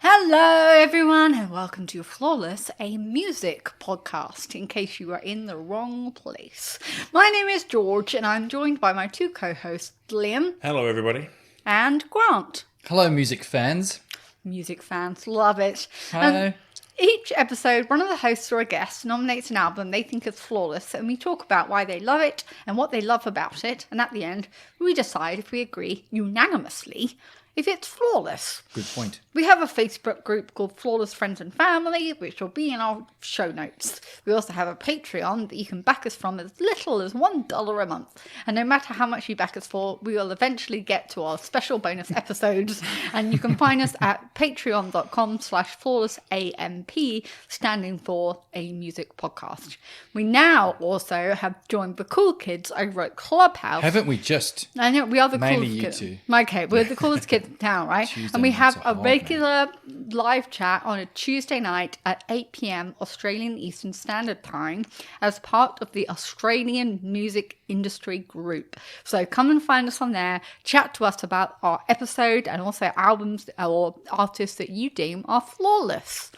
Hello everyone and welcome to Flawless, a music podcast, in case you are in the wrong place. My name is George and I'm joined by my two co-hosts, Liam. Hello everybody. And Grant. Hello music fans. Music fans, love it. Hi. Each episode, one of the hosts or a guest nominates an album they think is flawless, and we talk about why they love it and what they love about it, and at the end, we decide if we agree unanimously if it's flawless. Good point. We have a Facebook group called Flawless Friends and Family, which will be in our show notes. We also have a Patreon that you can back us from as little as $1 a month. And no matter how much you back us for, we will eventually get to our special bonus episodes. And you can find us at patreon.com/flawlessamp, standing for a music podcast. We now also have joined the cool kids over at Clubhouse. Haven't we just? I know, we are the Mainly coolest you kids. two. Okay, we're the coolest kids in town, right? Tuesday And we have nights a are hard, regular live chat on a Tuesday night at 8 p.m. Australian Eastern Standard Time as part of the Australian Music Industry Group. So come and find us on there, chat to us about our episode and also albums or artists that you deem are flawless.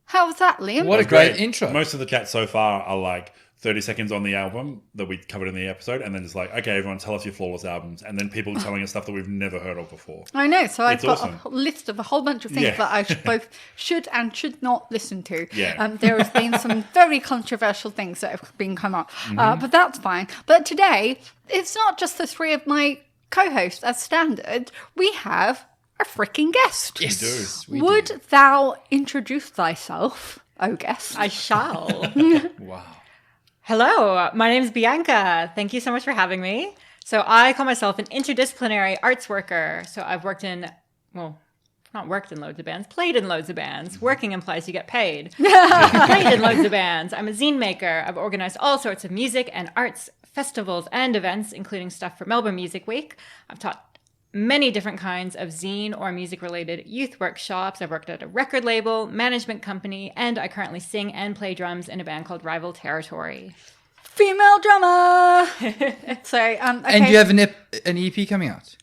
How was that, Liam? What a great intro. Most of the chats so far are like 30 seconds on the album that we covered in the episode, and then it's like, okay, everyone tell us your flawless albums, and then people telling us stuff that we've never heard of before. I know, so I've got awesome. a list of a whole bunch of things that I both should and should not listen to. Yeah. There has been some very controversial things that have been come up, but that's fine. But today, it's not just the three of my co-hosts as standard. We have a freaking guest. Yes, we Would do. thou introduce thyself, oh guest? I shall. Wow. Hello, my name is Bianca. Thank you so much for having me. So I call myself an interdisciplinary arts worker. So I've worked in, well, not worked in loads of bands, played in loads of bands. Working implies you get paid. Played in loads of bands. I'm a zine maker. I've organized all sorts of music and arts festivals and events, including stuff for Melbourne Music Week. I've taught many different kinds of zine or music-related youth workshops. I've worked at a record label, management company, and I currently sing and play drums in a band called Rival Territory. Female drummer. So, okay. And you have an EP coming out.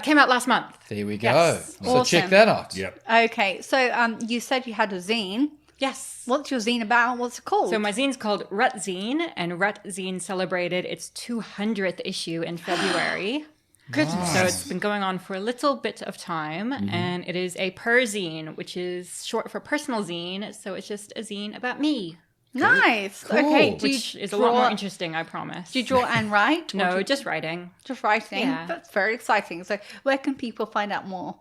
Came out last month. There we go. Yes. So Awesome. check that out. Yep. Okay, so you said you had a zine. Yes. What's your zine about? What's it called? So my zine's called Rut Zine, and Rut Zine celebrated its 200th issue in February. Goodness. So it's been going on for a little bit of time, and it is a per-zine, which is short for personal zine, so it's just a zine about me, Nice. Cool. Okay. Do which you is a draw, lot more interesting, I promise. Do you draw and write? Or do No, you just writing. just writing. Yeah. That's very exciting. So where can people find out more?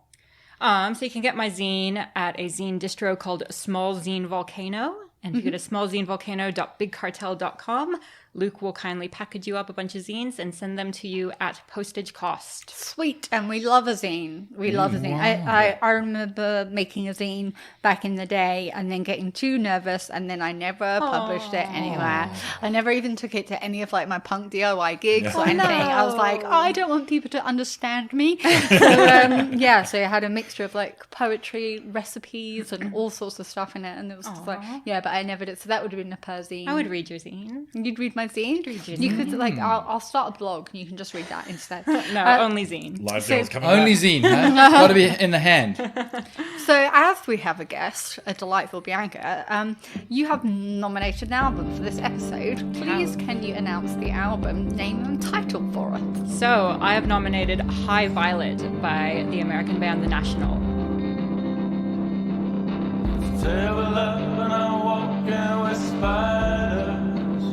So you can get my zine at a zine distro called Small Zine Volcano. And if you go to smallzinevolcano.bigcartel.com, Luke will kindly package you up a bunch of zines and send them to you at postage cost. Sweet. And we love a zine. We love a zine. I remember making a zine back in the day and then getting too nervous and then I never published it anywhere. I never even took it to any of like my punk DIY gigs or anything. I was like, I don't want people to understand me. So so I had a mixture of like poetry, recipes and all sorts of stuff in it. And it was just like, but I never did. So that would have been a per zine. I would read your zine. You'd read my zine? You could like, I'll start a blog and you can just read that instead. No, only zine. Live deals coming Only back. zine, huh? Got to be in the hand. So as we have a guest, a delightful Bianca, you have nominated an album for this episode. Please can you announce the album name and title for us? So I have nominated High Violet by the American band The National. Terrible love and I'm walking with spiders.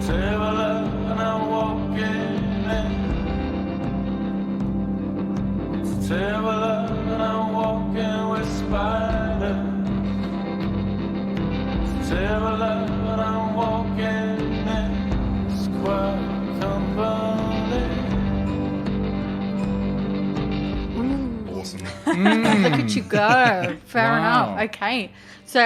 Terrible love and I'm walking in. Terrible love and I'm walking with spiders. Terrible love and I'm walking in. Square company. Awesome. Look at you go. Fair Wow. enough. Okay. So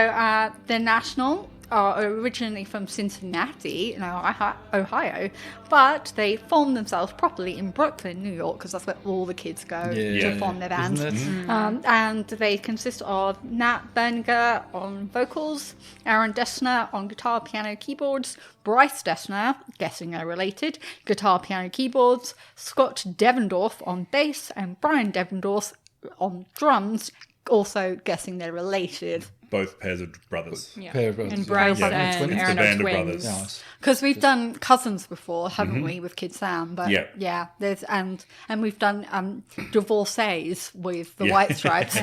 The National are originally from Cincinnati, in Ohio, but they formed themselves properly in Brooklyn, New York, because that's where all the kids go to form their bands. Isn't it? And they consist of Nat Berninger on vocals, Aaron Dessner on guitar, piano, keyboards, Bryce Dessner, guessing they're related, guitar, piano, keyboards, Scott Devendorf on bass, and Brian Devendorf on drums. Also guessing they're related. Both pairs of brothers. Yeah. Pair of brothers, And yeah. Bryce Yeah. and It's the Aaron band are of twins. brothers. Yeah. Because we've done cousins before, haven't we, with Kid Sam? But Yeah. there's and we've done divorcees with the Yeah. White Stripes.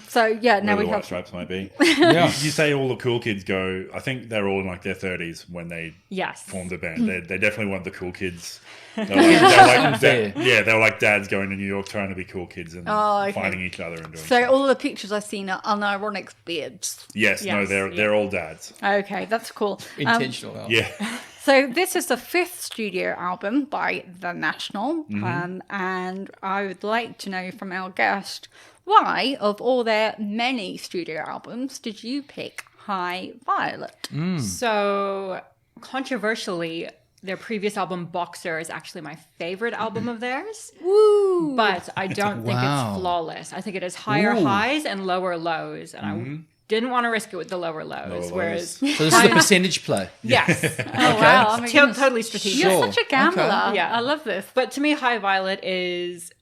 So yeah, now Where we the White have. Stripes might be. Yeah. You say all the cool kids go. I think they're all in like their 30s when they Yes. formed a band. They definitely weren't the cool kids. They were like dads going to New York trying to be cool kids and finding each other and doing So stuff. all the pictures I've seen are unironic beards. Yes, no, Yes, they're all dads. Okay, that's cool. Intentional. Yeah. So this is the 5th studio album by The National, and I would like to know from our guest, why, of all their many studio albums, did you pick High Violet? So controversially, their previous album Boxer is actually my favorite album of theirs. Woo! But I don't think Wow. it's flawless. I think it has higher Ooh. highs and lower lows, and I didn't want to risk it with the lower lows. Lower Whereas, So this is a percentage play. yes, Oh wow! Oh my goodness. totally strategic. You're Sure. such a gambler. Okay. Yeah. I love this. But to me, High Violet is,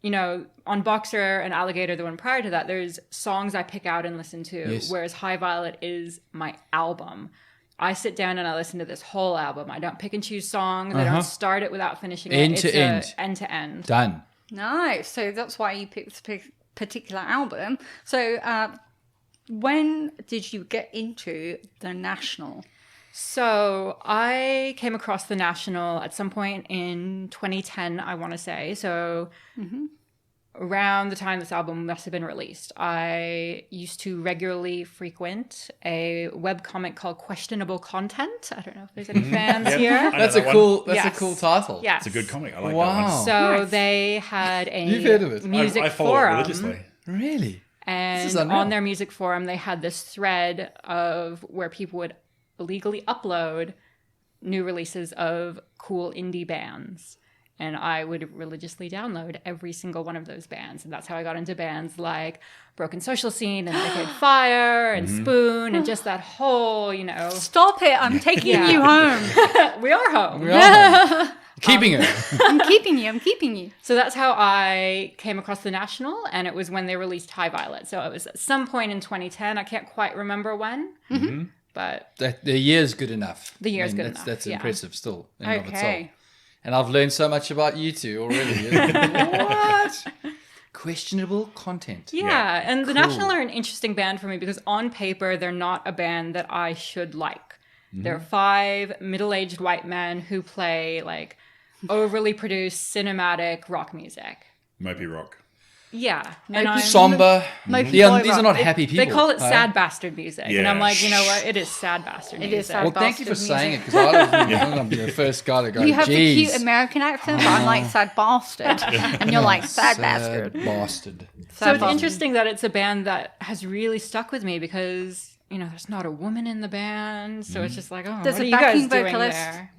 on Boxer and Alligator, the one prior to that, there's songs I pick out and listen to, Yes. whereas High Violet is my album. I sit down and I listen to this whole album. I don't pick and choose songs. I don't start it without finishing End it. to It's end. End to end. Done. Nice. So that's why you picked this particular album. So when did you get into The National? So I came across The National at some point in 2010, I want to say. So around the time this album must have been released, I used to regularly frequent a webcomic called Questionable Content. I don't know if there's any fans I here. know That's that a one. cool. That's Yes. a cool title. Yes. It's a good comic. I like that Wow. one. So Nice. they had a You've heard of it. music I follow it forum. religiously. Really. This is And unreal. on their music forum, they had this thread of where people would illegally upload new releases of cool indie bands. And I would religiously download every single one of those bands. And that's how I got into bands like Broken Social Scene and Decade Fire and Spoon and just that whole, Stop it! I'm taking Yeah. you home. we are home. We are keeping it. I'm keeping you. I'm keeping you. So that's how I came across The National, and it was when they released High Violet. So it was at some point in 2010. I can't quite remember when, but The year's good enough. The year's good that's, enough, That's yeah. impressive still in and of itself. Okay. And I've learned so much about you two already. What? Questionable content. yeah. And The Cool. National are an interesting band for me because on paper, they're not a band that I should like. They're 5 middle-aged white men who play like overly produced cinematic rock music. Mopey rock. Yeah. And I'm- Somber. Mopey These boy are rock. not happy people. They call it huh? sad bastard music. And Yeah. I'm like, you know what? It is sad bastard It music. is sad Well, thank you for bastard saying it music. because I don't think I'm the first guy to go. You have the Geez, cute American accent, but I'm like sad bastard, and you're like sad bastard. bastard. So Sad it's bastard. interesting that it's a band that has really stuck with me because, there's not a woman in the band. So it's just like, oh, There's what a are you guys backing doing vocalist. there?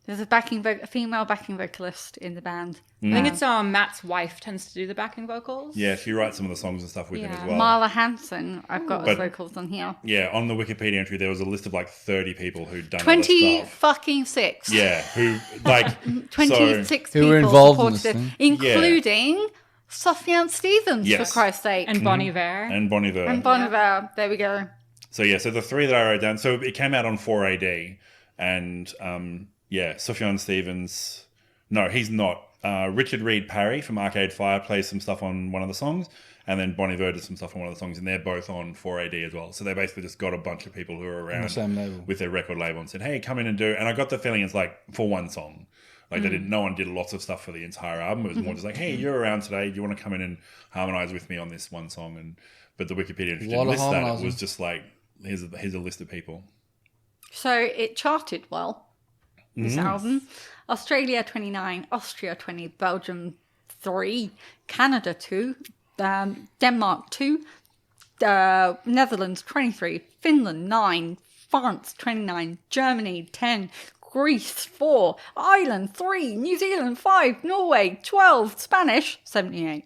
There's a female backing vocalist in the band. I think it's Matt's wife tends to do the backing vocals. Yeah, she writes some of the songs and stuff with him Yeah. as well. Marla Hanson. I've got But- vocals on here. Yeah, on the Wikipedia entry, there was a list of like 30 people who'd done all 20 this stuff. fucking 6. Yeah, who like 26 Who people were involved in supported this it, including Sufjan Stevens, Yes. for Christ's sake. And Bon Iver. and Bon Iver. And Bon Iver. There we go. So yeah, so the 3 that I wrote down. So it came out on 4AD, and Sufjan Stevens. No, he's not. Richard Reed Parry from Arcade Fire plays some stuff on one of the songs, and then Bon Iver did some stuff on one of the songs, and they're both on 4AD as well. So they basically just got a bunch of people who are around same label. with their record label and said, "Hey, come in and do." And I got the feeling it's like for one song. Like no one did lots of stuff for the entire album. It was more just like, "Hey, you're around today. Do you want to come in and harmonize with me on this one song?" But the Wikipedia entry A lot didn't of list that. It harmonizing. was just like, here's a list of people. So it charted well, this album. Australia 29, Austria 20, Belgium 3, Canada 2, Denmark 2, Netherlands 23, Finland 9, France 29, Germany 10, Greece 4, Ireland 3, New Zealand 5, Norway 12, Spanish 78,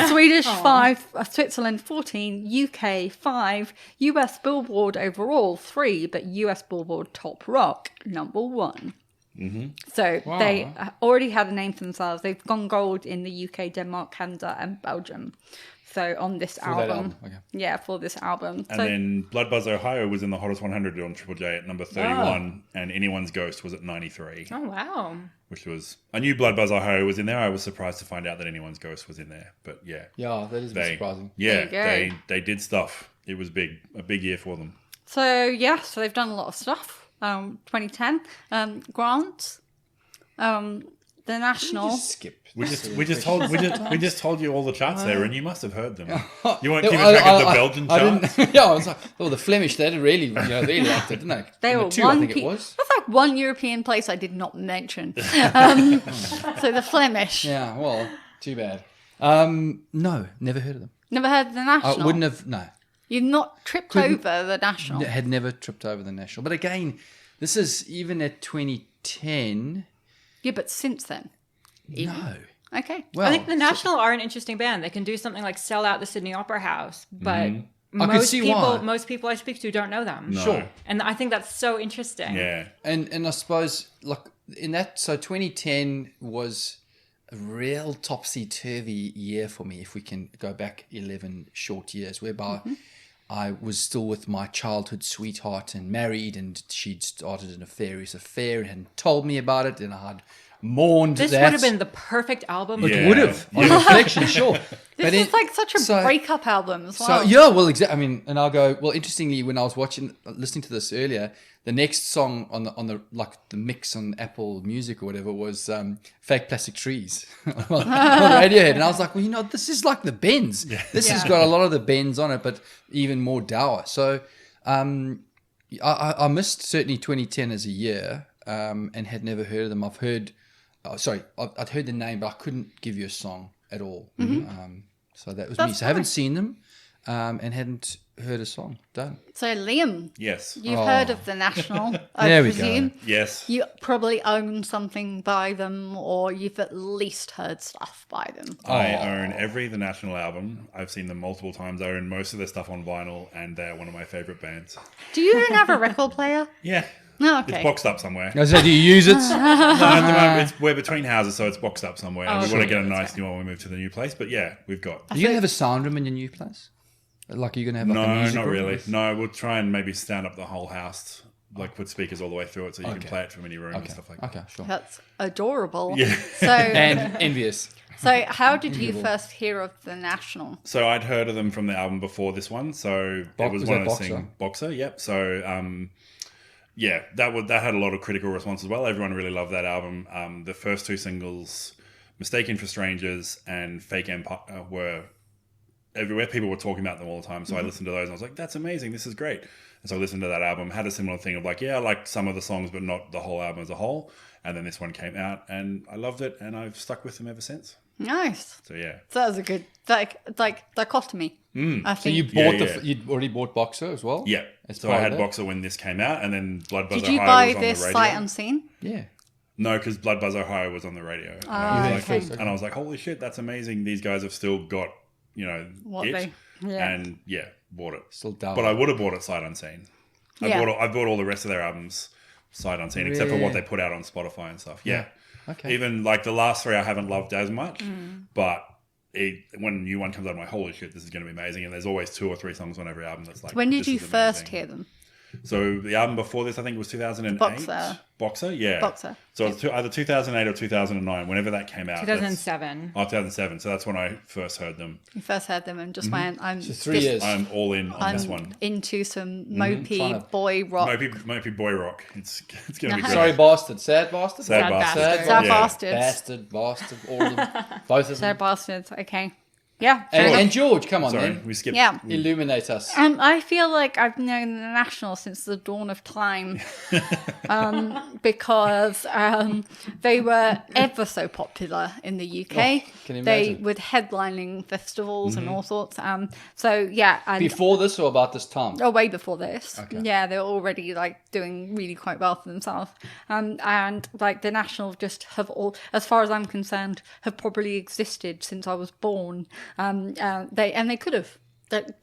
Swedish 5, Switzerland 14, UK 5, US Billboard overall 3, but US Billboard Top Rock number 1. So Wow. they already had a name for themselves. They've gone gold in the UK, Denmark, Canada, and Belgium. So on this that album. album, okay. Yeah, for this album. And So then Blood Buzz Ohio was in the hottest 100 on Triple J at number 31, and Anyone's Ghost was at 93, Oh, wow. which was... I knew Blood Buzz Ohio was in there. I was surprised to find out that Anyone's Ghost was in there. But yeah. Yeah, that is a bit They, surprising. yeah, There you go. they did stuff. It was big, a big year for them. So they've done a lot of stuff. 2010, Grant, the National. Just skip. We just told you all the charts there, and you must have heard them. You weren't No, keeping track of the Belgian I charts. didn't, yeah, I was like, oh, the Flemish, they really liked it, didn't they? They Number were 2, one. I think it was. That's like one European place I did not mention. So the Flemish. Yeah, well, too bad. No, never heard of them. Never heard of the National. I wouldn't have. No, You've not tripped over the National. had never tripped over the national. But again, this is even at 2010. Yeah, but since then. No. Okay. Well, I think the National are an interesting band. They can do something like sell out the Sydney Opera House, but I could see why. most people I speak to don't know them. No. Sure. And I think that's so interesting. Yeah. And I suppose like in that, so 2010 was a real topsy-turvy year for me, if we can go back 11 short years, whereby I was still with my childhood sweetheart and married, and she'd started an affair and hadn't told me about it, and I had mourned This that. would have been the perfect album. Yeah. Would have, on reflection, sure. This is like such a breakup album as well. So yeah, well, exactly. I mean, and I'll go. Well, interestingly, when I was listening to this earlier, the next song on the like the mix on Apple Music or whatever was "Fake Plastic Trees" on Radiohead, and I was like, well, this is like the Bends. This has got a lot of the Bends on it, but even more dour. So I missed certainly 2010 as a year, and had never heard of them. I've heard. I'd heard the name, but I couldn't give you a song at all. So that was me. So I haven't seen them, and hadn't heard a song. Done. So Liam, Yes. you've heard of the National, I There we go. presume. Yes. You probably own something by them, or you've at least heard stuff by them. I own every The National album. I've seen them multiple times. I own most of their stuff on vinyl, and they're one of my favorite bands. Do you even have a record player? Yeah. No, It's okay. boxed up somewhere. I said, do you use it? No, at the moment, we're between houses, so it's boxed up somewhere. Oh, We sure. want to get a nice new one when we move to the new place. But yeah, we've got. Are you gonna have a sound room in your new place? Like, are you gonna have like a No, music not room? really. No, we'll try and maybe stand up the whole house, like put speakers all the way through it, so you can Okay. play it from any room and Okay. stuff like that. Okay, sure. That's adorable. Yeah. So, And envious. so how did you first hear of the National? So I'd heard of them from the album before this one. So it was was one of that those Boxer? things. Boxer, yep. So yeah, that had a lot of critical response as well. Everyone really loved that album. The first two singles, "Mistaken for Strangers" and "Fake Empire," were everywhere. People were talking about them all the time. So I listened to those and I was like, that's amazing. This is great. And so I listened to that album, had a similar thing of like, yeah, I liked some of the songs, but not the whole album as a whole. And then this one came out and I loved it. And I've stuck with them ever since. Nice. So yeah. So that was a good, like dichotomy. I So think. you bought Yeah. you'd already bought Boxer as well? Yeah. As So part I of had that? Boxer when this came out and then Blood Buzz Did you Ohio buy was on this the radio. sight unseen? Yeah. No, because Blood Buzz Ohio was on the radio. And Ah, I was okay. and I was like, holy shit, that's amazing. These guys have still got, What it. they- yeah. And yeah, bought it. Still down. But I would have bought it sight unseen. Yeah. I bought all the rest of their albums sight unseen, except for what Really? they put out on Spotify and stuff. Yeah. Okay. Even like the last three I haven't loved as much, Mm. but when a new one comes out, I'm like, holy shit, this is going to be amazing. And there's always 2 or 3 songs on every album that's like, When did this you is first amazing. hear them? So the album before this, I think it was 2008. Boxer. Yeah. Boxer. So it's either 2008 or 2009, whenever that came out. 2007. 2007. So that's when I first heard them. You first heard them and just went, I'm So 3 this- years. I'm all in on this I'm one. into some Trying mopey to- boy rock. Mopey boy rock. It's going to be great. Sorry, bastard. Sad bastard? Sad Sad bastard. bastard. Sad Yeah. bastards. Bastard. All of them. Both of them. Sad bastards. Okay. Yeah. And George, come on Sorry, then. we skipped. Yeah. Illuminate us. I feel like I've known the National since the dawn of time, because they were ever so popular in the UK. can you They imagine? were headlining festivals and all sorts. So yeah, and Before this or about this time? oh, way before this. Okay. Yeah, they were already like doing really quite well for themselves. And like the National just have all, as far as I'm concerned, have probably existed since I was born. They could have.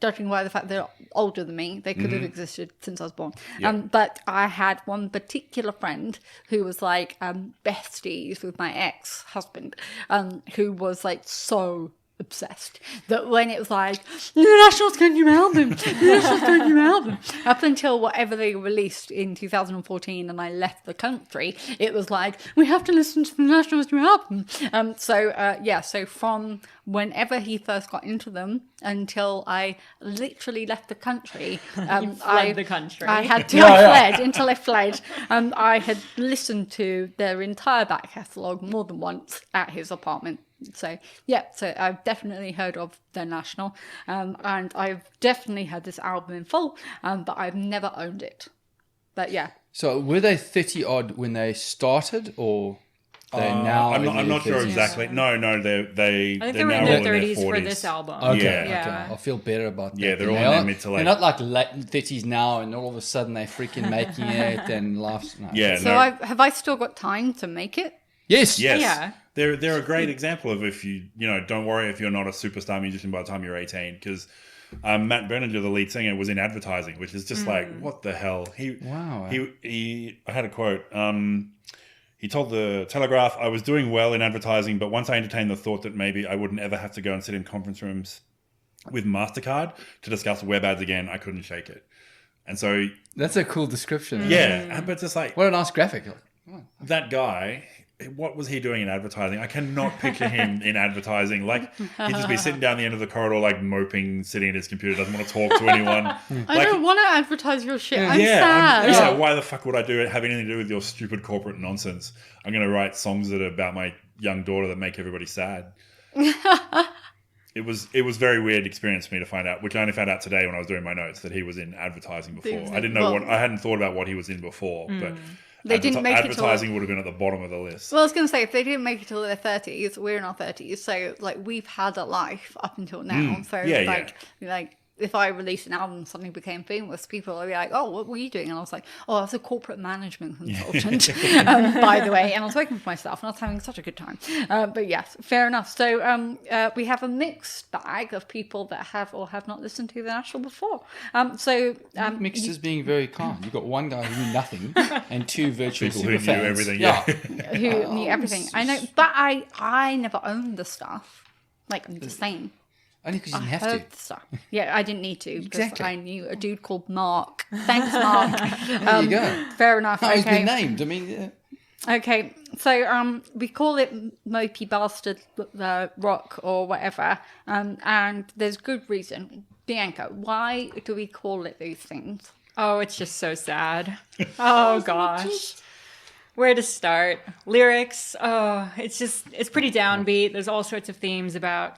judging by the fact they're older than me, they could have existed since I was born. Yep. But I had one particular friend who was like besties with my ex-husband, who was like so obsessed that when it was like, the National's got a new album, the National's got a new album, up until whatever they released in 2014 and I left the country, it was like, we have to listen to the National's new album. So from whenever he first got into them until I literally left the country, fled the country. I had to, I fled until I fled. I had listened to their entire back catalogue more than once at his apartment. So I've definitely heard of The National, and I've definitely heard this album in full, but I've never owned it. But yeah. So were they 30 odd when they started, or they now? I'm not sure 30s? exactly. No, I think they're they were now in all their in 30s their 40s for this album. Okay, Yeah. okay. I feel better about that. Yeah, they're all They in their are- mid to late- They're not like late 30s now, and all of a sudden they're freaking making it and laughs. No. Yeah. So no. have I still got time to make it? Yes. Yes. Yeah. They're a great example of if you don't worry if you're not a superstar musician by the time you're 18, because Matt Berninger, the lead singer, was in advertising, which is just like, what the hell? Wow. He I had a quote. He told the Telegraph, I was doing well in advertising, but once I entertained the thought that maybe I wouldn't ever have to go and sit in conference rooms with MasterCard to discuss web ads again, I couldn't shake it. And so, That's a cool description. yeah, but just like, What a nice graphic. that guy, what was he doing in advertising? I cannot picture him in advertising. Like, he'd just be sitting down the end of the corridor, like moping, sitting at his computer, doesn't want to talk to anyone. I don't want to advertise your shit. I'm yeah, sad. yeah. Why the fuck would I have anything to do with your stupid corporate nonsense? I'm going to write songs that are about my young daughter that make everybody sad. It was very weird experience for me to find out, which I only found out today when I was doing my notes, that he was in advertising before. I didn't know I hadn't thought about what he was in before, but They didn't make it till- advertising would have been at the bottom of the list. Well, I was going to say, if they didn't make it till their 30s, we're in our 30s. So, like, we've had a life up until now. So, yeah, like, if I released an album and suddenly became famous, people would be like, oh, what were you doing? And I was like, oh, I was a corporate management consultant, by the way. And I was working for myself and I was having such a good time. But yes, fair enough. So we have a mixed bag of people that have or have not listened to The National before. Mixed as being very kind. You've got one guy who knew nothing and two virtual People who super knew fans. everything, who knew everything. I know, but I never owned the stuff. Like, I'm just saying. Only because you didn't have Heard to. the stuff. Yeah, I didn't need to because Exactly. I knew a dude called Mark. Thanks, Mark. There you go. Fair enough. No, he's Okay. been named. I mean, yeah. Okay, so we call it mopey bastard rock or whatever, and there's good reason. Bianca, why do we call it these things? Oh, it's just so sad. Oh, gosh. Where to start? Lyrics. Oh, it's pretty downbeat. There's all sorts of themes about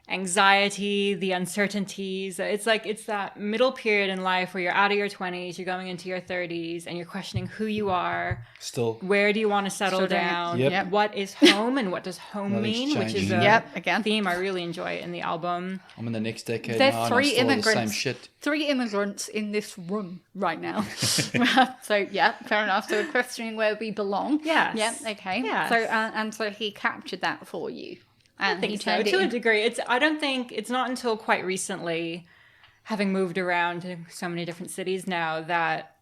anxiety, the uncertainties. It's that middle period in life where you're out of your 20s, you're going into your 30s, and you're questioning who you are. Still. Where do you want to settle Still doing it. down? Yep. What is home and what does home Nothing's mean? Which is changing. a Again. theme I really enjoy in the album. I'm in the next decade There's now, three and I'm still the same immigrants. shit. 3 immigrants in this room right now. So yeah, fair enough. So we're questioning where we belong. Yes. Yeah. Okay. Yes. So and so he captured that for you. And I think he so, turned it to a in- degree. I don't think it's not until quite recently, having moved around to so many different cities now, that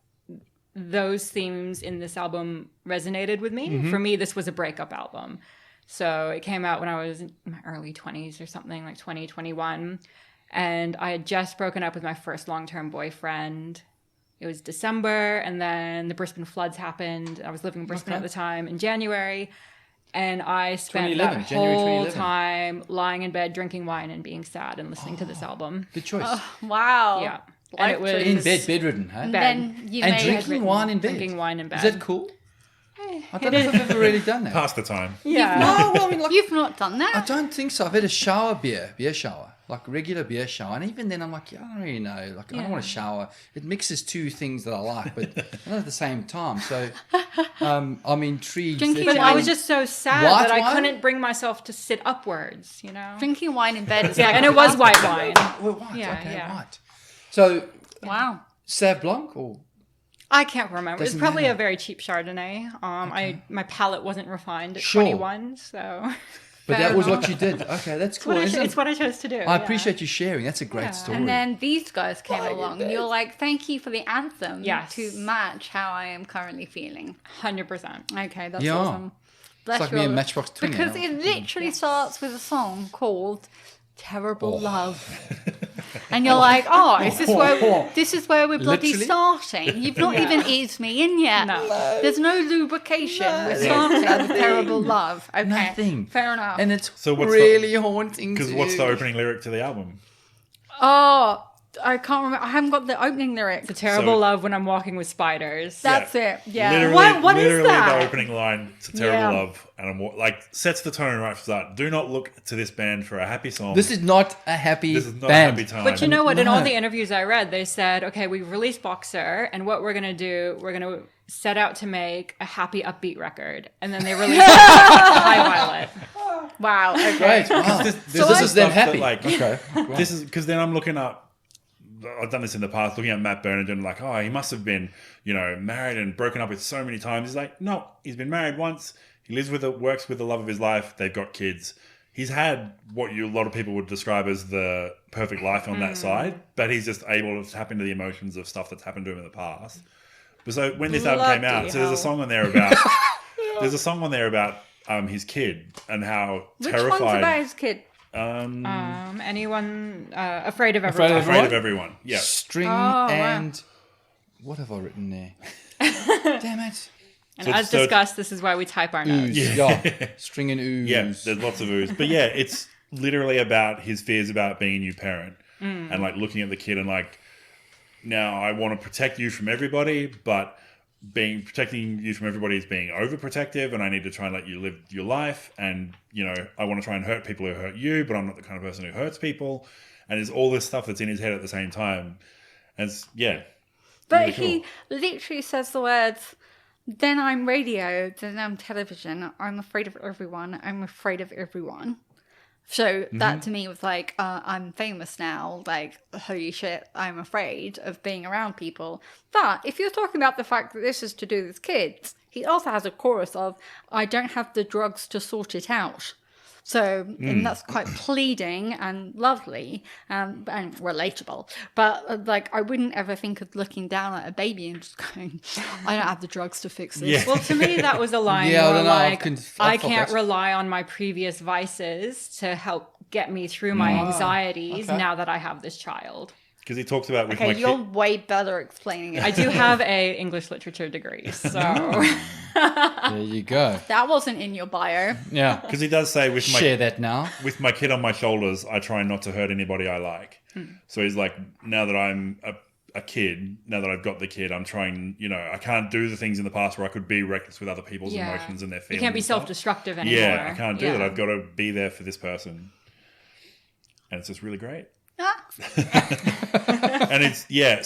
those themes in this album resonated with me. For me, this was a breakup album. So it came out when I was in my early 20s or something, like 2021. And I had just broken up with my first long-term boyfriend. It was December, and then the Brisbane floods happened. I was living in Brisbane at the time in January. And I spent that 2011, January whole 2011. time lying in bed, drinking wine and being sad and listening to this album. Good choice. Wow. Yeah. And it was in bed, bedridden, huh? And then you And made drinking wine in bed. Drinking wine in bed. Is that cool? I don't know if I've ever really done that. Past the time. Yeah. No, well, I mean, like, You've not done I that. don't think so. I've had a shower beer shower, like regular beer shower. And even then I'm like, yeah, I don't really know. Like, I don't want to shower. It mixes two things that I like, but not at the same time. So I'm intrigued. Drinking that But you- I was just so sad White that I wine? couldn't bring myself to sit upwards, you know? Drinking wine in bed is Yeah, like and it was white wine. Well, white, Yeah, okay, yeah. white. So, Wow. Sauv Blanc or... I can't remember. It's Doesn't probably matter. a very cheap Chardonnay. My palate wasn't refined at Sure. 21, so But Fair that was enough. what you did. Okay, that's cool. It's what I chose to do. I appreciate you sharing. That's a great story. And then these guys came along. You're like, thank you for the anthem Yes. to match how I am currently feeling. 100%. Okay, that's Yeah. awesome. Bless like you me and all. Matchbox Twin. Because it literally starts with a song called Terrible Love. And you're like, oh, this is where we're bloody Literally? starting. You've not even eased me in yet. No. There's no lubrication. We're starting with Terrible Love. Okay, Nothing. fair enough. And it's So what's really haunting. Because what's the opening lyric to the album? Oh, I can't remember. I haven't got the opening lyric. The terrible So- love when I'm walking with spiders. That's it. Yeah. Literally, What is literally that? the opening line, it's a terrible Yeah. love. And I'm like, sets the tone right from the start. Do not look to this band for a happy song. This is not a happy This is not band. a happy time. But you know what? In all No. the interviews I read, they said, okay, we've released Boxer, and what we're going to do, we're going to set out to make a happy, upbeat record. And then they released High Violet. Wow. Okay. Great. Wow. This is them stuff that, happy. like, Okay. This is because then I'm looking up. I've done this in the past, looking at Matt Berningen, like, oh, he must have been, married and broken up with so many times. He's like, no, he's been married once. He lives with works with the love of his life. They've got kids. He's had what a lot of people would describe as the perfect life on that side, but he's just able to tap into the emotions of stuff that's happened to him in the past. But so when this album came out, Bloody so there's a hell. song on there about his kid and how Which terrified. one's about his kid? Anyone afraid of Afraid everyone? of- Afraid of everyone. Yeah. String wow. and what have I written there? Damn it. And So- as so- discussed, this is why we type our notes. Ooze. Yeah. String and ooze. Yeah, there's lots of ooze. But yeah, it's literally about his fears about being a new parent and like looking at the kid and like, now I want to protect you from everybody, but protecting you from everybody is being overprotective, and I need to try and let you live your life. And I want to try and hurt people who hurt you, but I'm not the kind of person who hurts people. And there's all this stuff that's in his head at the same time. And But really he literally says the words, then I'm radio, then I'm television, I'm afraid of everyone, I'm afraid of everyone. So that to me was like, I'm famous now, like, holy shit, I'm afraid of being around people. But if you're talking about the fact that this is to do with kids, he also has a chorus of, I don't have the drugs to sort it out. So, and that's quite pleading and lovely and relatable. But like, I wouldn't ever think of looking down at a baby and just going, I don't have the drugs to fix this. Yeah. Well, to me, that was a line Yeah, I where don't know, like, I I felt can't that. rely on my previous vices to help get me through my anxieties okay. now that I have this child. because he talks about with my Okay, you're kid. way better explaining it. I do have a English literature degree, so There you go. That wasn't in your bio. Yeah. Because he does say Share that now. with my kid on my shoulders, I try not to hurt anybody I like. So he's like, now that I'm a kid, now that I've got the kid, I'm trying, I can't do the things in the past where I could be reckless with other people's yeah. emotions and their You feelings. can't be and stuff. self-destructive anymore. Yeah, I can't do Yeah. that. I've got to be there for this person. And it's just really great. Ah, And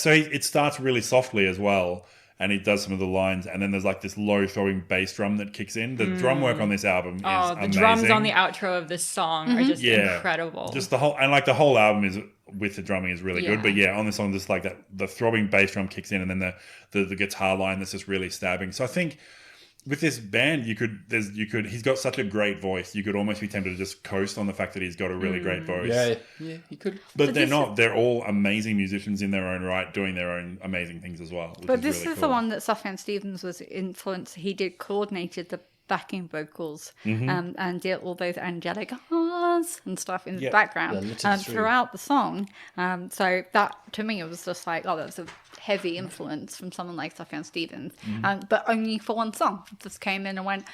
so it starts really softly as well. And he does some of the lines, and then there's like this low throwing bass drum that kicks in. The drum work on this album is Oh, the amazing. drums on the outro of this song are just incredible. Just the whole album is with the drumming is really good. Yeah. But on this song, just like that, the throbbing bass drum kicks in, and then the guitar line that's just really stabbing. So I think with this band, he's got such a great voice. You could almost be tempted to just coast on the fact that he's got a really great voice. Yeah, he could. But they're not. They're all amazing musicians in their own right, doing their own amazing things as well. Which but is this really is cool. the one that Sufjan Stevens was influenced. He coordinated the backing vocals and did all those angelic ahs and stuff in the background littered through. throughout the song. So that, to me, it was just like, oh, that's a heavy influence from someone like Sufjan Stevens. But only for one song. Just came in and went,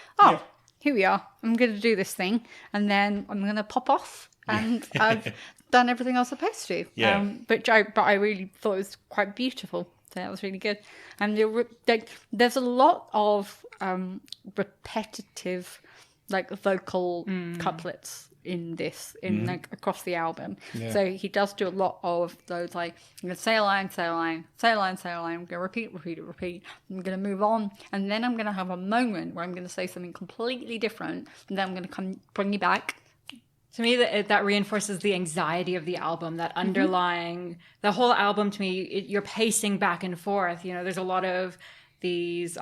here we are. I'm going to do this thing. And then I'm going to pop off. And I've done everything I was supposed to. Yeah. But I really thought it was quite beautiful. So that was really good. And there's a lot of repetitive, like, vocal couplets in this, like, across the album. Yeah. So he does do a lot of those, like, I'm going to say a line, say a line, say a line, say a line. I'm going to repeat. I'm going to move on. And then I'm going to have a moment where I'm going to say something completely different. And then I'm going to bring you back. To me, that reinforces the anxiety of the album, that underlying, the whole album to me, you're pacing back and forth. There's a lot of these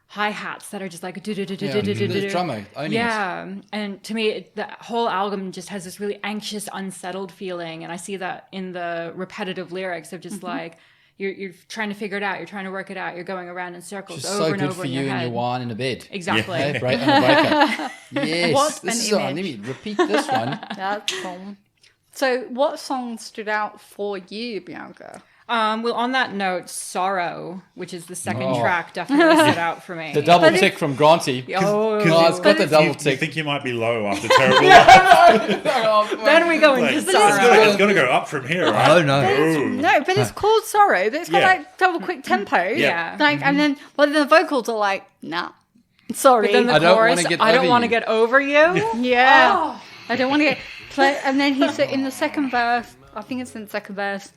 hi-hats that are just like The drummer owning it. yeah, and to me, the whole album just has this really anxious, unsettled feeling, and I see that in the repetitive lyrics of just like you're trying to figure it out, you're trying to work it out, you're going around in circles Just over so and good over for in you your and head. your wine in a bed. Exactly. Okay, break on the breakup. Yes. What this an is let image. me repeat this one. That's cool. So, what song stood out for you, Bianca? Well, on that note, Sorrow, which is the second track, definitely stood out for me. The double But tick from Granty. Oh, Oh, it's got the double You tick. think you might be low after Terrible Love? then we go Like, into it's Sorrow. got to go up from here, right? Oh, no. Ooh. No, but it's called Sorrow. But it's got Yeah. like double quick tempo. Yeah. Like, and then, well, the vocals are like, nah, sorry. But then the I don't chorus, wanna get I don't over want to you. get over you. yeah. I don't want to get play. And then he said in the second verse, I think it's in the second verse,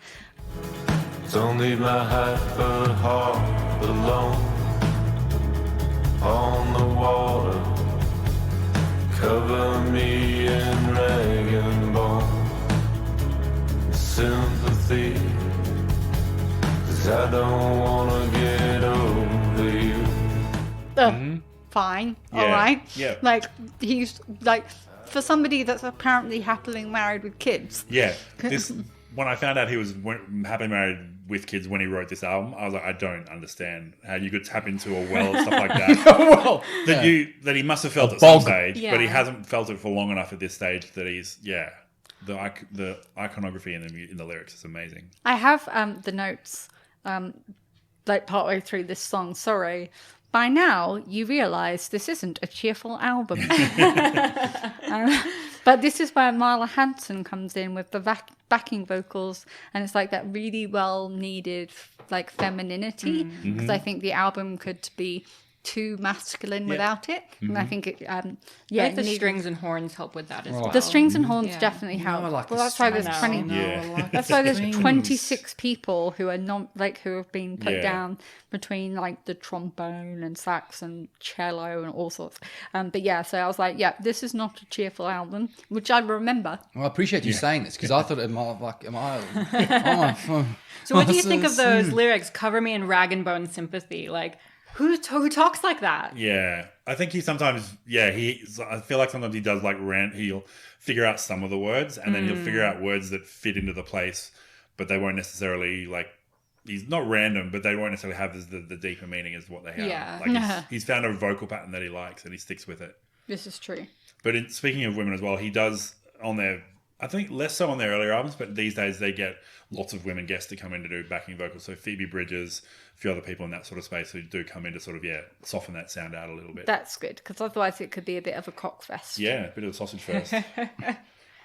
Don't leave my hyper heart alone on the water. Cover me in rag and bone. Sympathy, 'cause I don't wanna get over you. fine, Yeah. all right. Yeah. Like, he's like, for somebody that's apparently happily married with kids. Yeah, this when I found out he was happily married with kids when he wrote this album, I was like, I don't understand how you could tap into a well and stuff like that. Well, That he must have felt at bog. some stage, but he Yeah. hasn't felt it for long enough at this stage that he's the iconography in the lyrics is amazing. I have the notes, like partway through this song. Sorry. By now, you realise this isn't a cheerful album. But this is where Marla Hanson comes in with the backing vocals, and it's like that really well needed like femininity, because I think the album could be too masculine without it, and I think it I yeah think the it needed- strings and horns help with that as well. the strings and horns Yeah. definitely help. I like well, the that's why there's strings. 20 No, Yeah. that's why there's strings. 26 people who are not like who have been put Yeah. down between like the trombone and sax and cello and all sorts. But yeah, so I was like, yeah, this is not a cheerful album, which I remember. I appreciate you saying this because I thought, am I? So what do you think of those lyrics? Cover me in rag and bone sympathy. Like, who talks like that? Yeah, I think he sometimes. Yeah, I feel like sometimes he does like rant. He'll figure out some of the words, and then he'll figure out words that fit into the place, but they won't necessarily like. He's not random, but they won't necessarily have the deeper meaning as what they have. Yeah. Like he's found a vocal pattern that he likes, and he sticks with it. This is true. But speaking of women as well, he does on their. I think less so on their earlier albums, but these days they get lots of women guests to come in to do backing vocals. So Phoebe Bridgers, a few other people in that sort of space who do come in to sort of soften that sound out a little bit. That's good, because otherwise it could be a bit of a cockfest. Yeah, a bit of a sausage fest.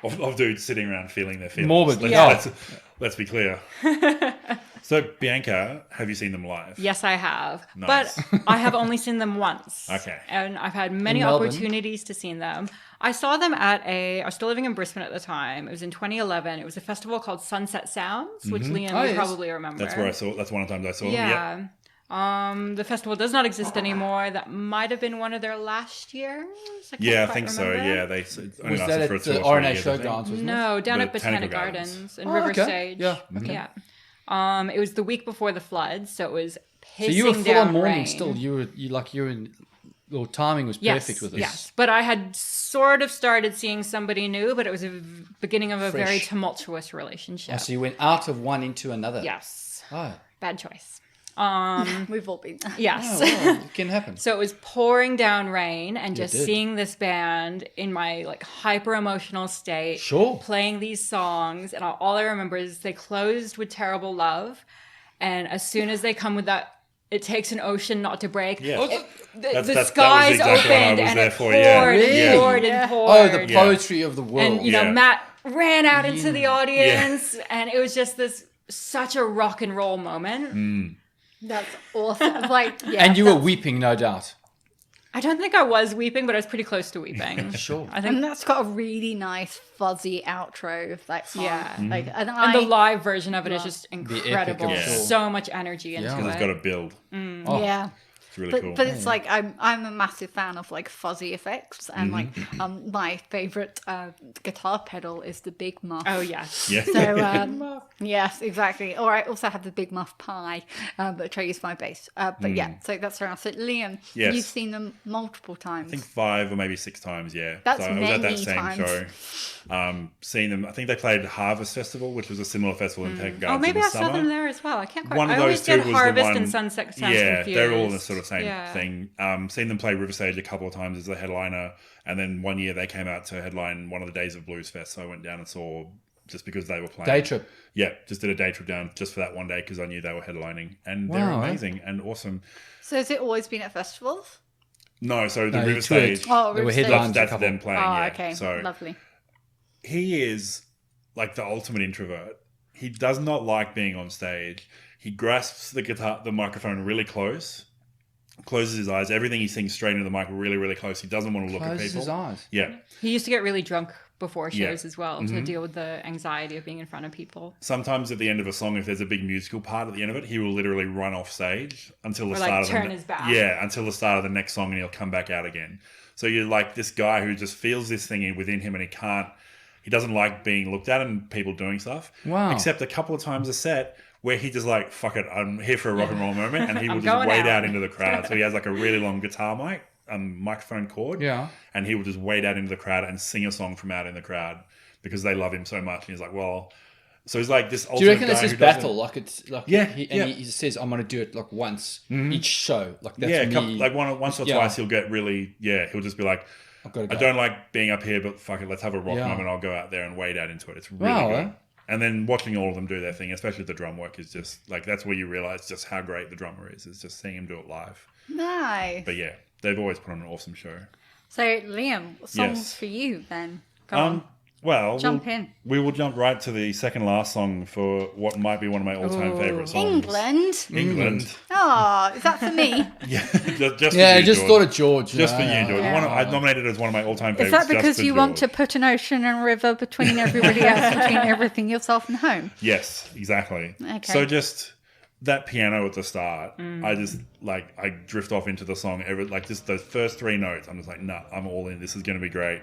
of dudes sitting around feeling their feelings. Morbid, Let's be clear. So, Bianca, have you seen them live? Yes, I have. Nice. But I have only seen them once. Okay. And I've had many In Melbourne? opportunities to see them. I saw them I was still living in Brisbane at the time. It was in 2011. It was a festival called Sunset Sounds, which Liam, Oh, you yes. probably remember. That's where I saw. That's one of the times I saw them. Yep. Yeah. The festival does not exist anymore. That might have been one of their last years. Yeah, I can't think quite so. remember. Yeah, they only Was lasted that for at 2 the or 3 RNA years, I think. Showgrounds? Wasn't it? No, down at Botanical Botanic Gardens. Gardens in Oh, River okay. Stage. Yeah. Yeah. It was the week before the floods, so it was pissing So you were full down on morning rain. still. You were in. Your timing was perfect with this. Yes, but I had sort of started seeing somebody new, but it was a beginning of a very Fresh. tumultuous relationship. Oh, so you went out of one into another. Yes, Oh, bad choice. We've all been there. Yes. well, it can happen. So it was pouring down rain, and just did. seeing this band in my like hyper emotional state, Sure. playing these songs, and all I remember is they closed with "Terrible Love," and as soon as they come with that, it takes an ocean not to break. Yeah. The that was skies exactly what I opened was and there it for, poured yeah. and Yeah. poured Yeah. and poured. Oh, the poetry of the world. And you know, Yeah. Matt ran out into the audience, and it was just such a rock and roll moment. That's awesome. Like, yeah, And you were that's- weeping, no doubt. I don't think I was weeping, but I was pretty close to weeping. Sure. I think, and that's got a really nice fuzzy outro of that song. Yeah. Like, and and the live version of it is just epic incredible. of it. So much energy into Yeah. Because it. it's got to build. Oh, yeah. It's really cool. But it's like I'm a massive fan of like fuzzy effects, and like my favorite guitar pedal is the Big Muff. Oh yes. Yeah. So yes, exactly. Or I also have the Big Muff Pie, which I use for my bass. But yeah, so that's around. So Liam, Yes. you've seen them multiple times. I think 5 or maybe 6 times, yeah. That's so I was at that many same times. show. Seen them. I think they played Harvest Festival, which was a similar festival in Peckham Oh, Gardens maybe in the I saw summer. them there as well. I can't quite. One of I always those two get was the Harvest one. and Sunset sounds Yeah, confused. they're all the sort of same Yeah. thing. Seen them play River Stage a couple of times as a headliner, and then one year they came out to headline one of the Days of Blues Fest. So I went down and saw just because they were playing. Day trip. Yeah, just did a day trip down just for that one day because I knew they were headlining, and they're Wow, eh? amazing and awesome. So has it always been at festivals? No, so the No, River he toured. Stage. Oh, They were River Stage. headliners. That's a couple. them playing. Oh, yeah. okay, So lovely. he is like the ultimate introvert. He does not like being on stage. He grasps the microphone really close, closes his eyes. Everything he sings straight into the mic really, really close. He doesn't want to look at Closes people. his eyes. Yeah. He used to get really drunk before shows Yeah. as well to deal with the anxiety of being in front of people. Sometimes at the end of a song, if there's a big musical part at the end of it, he will literally run off stage until the Or, start like, of turn the his back. Yeah, until the start of the next song, and he'll come back out again. So you're like this guy who just feels this thing within him, and he doesn't like being looked at and people doing stuff. Wow. Except a couple of times a set where he just like, fuck it, I'm here for a rock and roll moment, and he will I'm just going wade out. out into the crowd. So he has like a really long guitar mic, microphone cord, Yeah. and he will just wade out into the crowd and sing a song from out in the crowd because they love him so much. And he's like, well, so he's like this. Do you reckon guy it's his who doesn't- battle? Like it's like Yeah, he says, "I'm going to do it like once each show." Like that's Yeah, me. once or Yeah. twice he'll get really, he'll just be like, I've got to I go. don't like being up here, but fuck it, let's have a rock Yeah. moment. I'll go out there and wade out into it. It's really Wow, good. eh? And then watching all of them do their thing, especially the drum work, is just like that's where you realize just how great the drummer is. It's just seeing him do it live. Nice. But yeah, they've always put on an awesome show. So Liam, songs Yes. for you then? Go on. Well, Jump in. We will jump right to the second last song for what might be one of my all-time favorite songs. England. Oh, is that for me? Yeah, just Yeah, for I you, just George. thought of George. Just for you, George. Yeah. I nominated it as one of my all-time Is favorites. that because just for you want to George. put an ocean and river between everybody else, between everything, yourself and home? Yes, exactly. Okay. So just that piano at the start, I just I drift off into the song. Just those first 3 notes, I'm just like, nah, I'm all in. This is going to be great.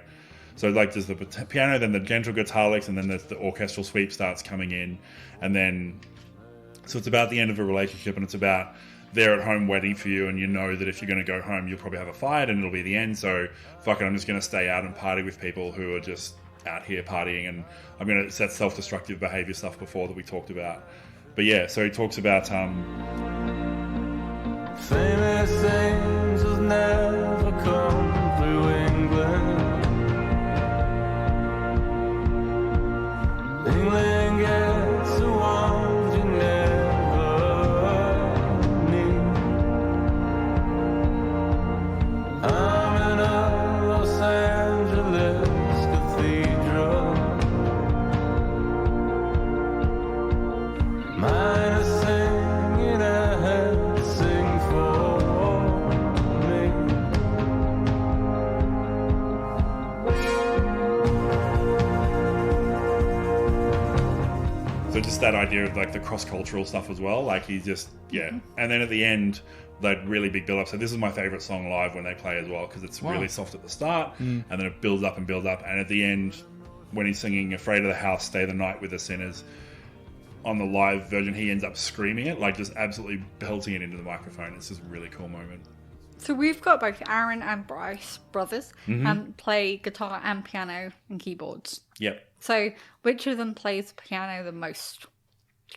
So like there's the piano, then the gentle guitar licks, and then there's the orchestral sweep starts coming in, and then so it's about the end of a relationship, and it's about they're at home waiting for you, and you know that if you're going to go home, you'll probably have a fight, and it'll be the end. So fuck it, I'm just going to stay out and party with people who are just out here partying, and I'm going to. It's that self-destructive behavior stuff before that we talked about. But yeah, so he talks about Famous things will never come through England. England gets the ones you never need. I'm in a Los Angeles cathedral. Mine is singing ahead, sing for me. So just that idea of like the cross-cultural stuff as well. Like he's just, yeah. And then at the end, that really big build-up. So this is my favorite song live when they play as well, because it's really soft at the start, and then it builds up and builds up. And at the end, when he's singing Afraid of the House, Stay the Night with the Sinners, on the live version, he ends up screaming it, like just absolutely belting it into the microphone. It's just a really cool moment. So we've got both Aaron and Bryce brothers play guitar and piano and keyboards. Yep. So which of them plays piano the most?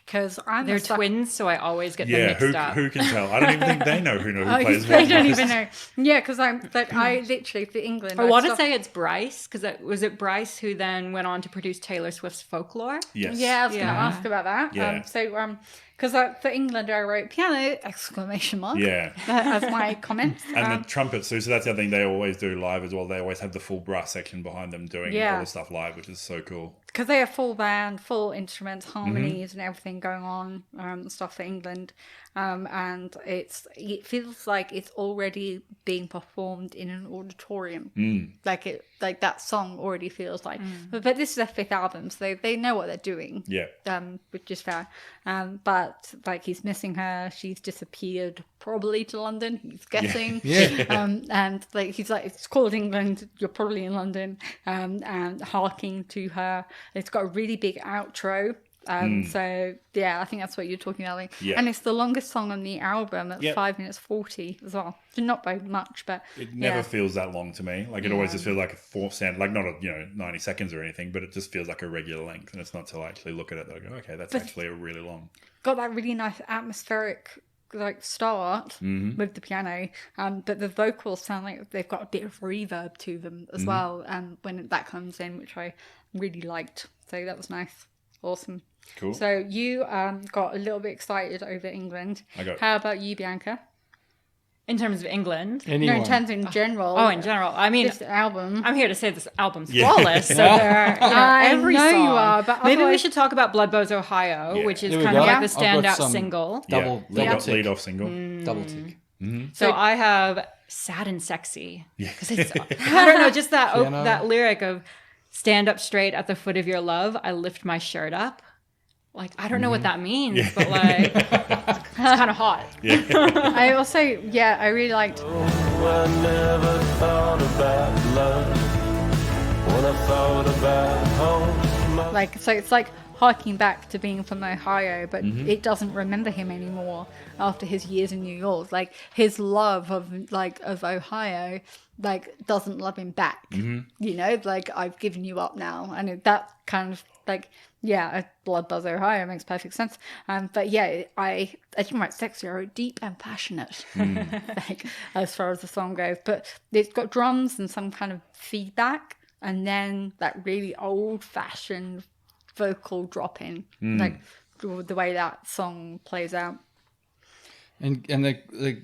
Because I'm They're a suck- twins, so I always get them Yeah, mixed up. who can tell? I don't even think they know who Oh, plays they what don't most. even know. Yeah, because I literally for England. I want to say it's Bryce, because was it Bryce who then went on to produce Taylor Swift's Folklore? Yes. Yeah, I was going to Yeah. ask about that. Yeah. Because for England, I wrote piano exclamation mark. Yeah. As my comments. And the trumpets, so that's the other thing they always do live as well. They always have the full brass section behind them doing Yeah. all the stuff live, which is so cool. Because they have full band, full instruments, harmonies, and everything going on, stuff for England, and it feels like it's already being performed in an auditorium, like that song already feels like. But this is their 5th album, so they know what they're doing, Yeah. which is fair. But that like he's missing her. She's disappeared, probably to London. He's guessing. And like he's like, it's called England. You're probably in London. And harking to her. It's got a really big outro. So yeah, I think that's what you're talking about. Like, and it's the longest song on the album at 5 minutes 40 as well. So not by much, but it never feels that long to me. Like it always just feels like a 4 cent, like not 90 seconds or anything, but it just feels like a regular length. And it's not till I actually look at it that I go, okay, that's actually a really long. Got that really nice atmospheric like start with the piano, but the vocals sound like they've got a bit of reverb to them as well. And when that comes in, which I really liked, so that was nice. Awesome. Cool. So you got a little bit excited over England. How about you, Bianca? In terms of England? Anyone. No, in terms in general. Oh, in general. I mean, this album. I'm here to say this album's flawless. So there are, every know song. you are, but maybe we otherwise- should talk about Blood Bows Ohio, which is There we kind of go. like the I've got standout some single. Lead off single. Double tick. So I have Sad and Sexy. Because it's, I don't know, just that that lyric of stand up straight at the foot of your love, I lift my shirt up. Like, I don't know what that means, but like, it's kind of hot. I also, I really liked. I never thought about love when I thought about home. Like, so it's like harking back to being from Ohio, but it doesn't remember him anymore after his years in New York. Like his love of Ohio, like doesn't love him back. You know, like I've given you up now, and that kind of like. Yeah, Blood Buzz Ohio makes perfect sense. But yeah, I didn't write sexy, I wrote deep and passionate, like, as far as the song goes. But it's got drums and some kind of feedback, and then that really old-fashioned vocal drop in, like the way that song plays out. And the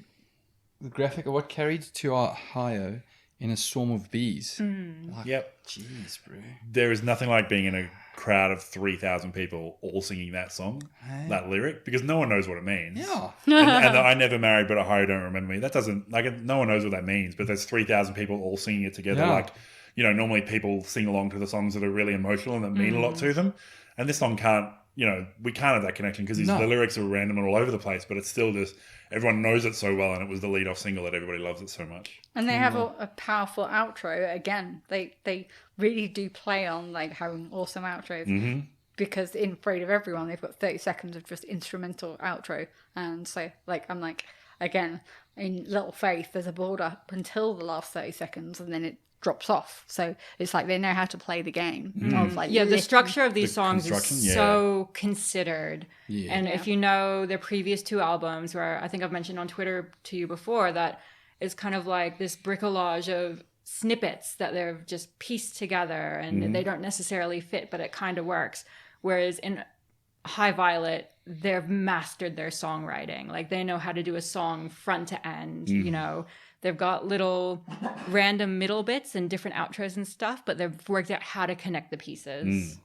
graphic of what carried to Ohio in a swarm of bees. Like, jeez, bro. There is nothing like being in a crowd of 3,000 people all singing that song, that lyric, because no one knows what it means. And I never married, but Ohio don't remember me. That doesn't, like, no one knows what that means, but there's 3,000 people all singing it together. Like, you know, normally people sing along to the songs that are really emotional and that mean a lot to them. And this song can't, you know, we can't have that connection because the lyrics are random and all over the place, but it's still just, everyone knows it so well, and it was the lead-off single that everybody loves it so much. And they have a powerful outro. Again, they really do play on like having awesome outros. Because in Afraid of Everyone, they've got 30 seconds of just instrumental outro. And so, like, I'm like, again, in Little Faith, there's a build up until the last 30 seconds, and then it drops off. So it's like they know how to play the game. Of, like, The structure of these songs is so considered. And if you know their previous two albums, where I think I've mentioned on Twitter to you before that it's kind of like this bricolage of snippets that they've just pieced together, and they don't necessarily fit, but it kind of works. Whereas in High Violet, they've mastered their songwriting. Like they know how to do a song front to end, you know. They've got little random middle bits and different outros and stuff, but they've worked out how to connect the pieces.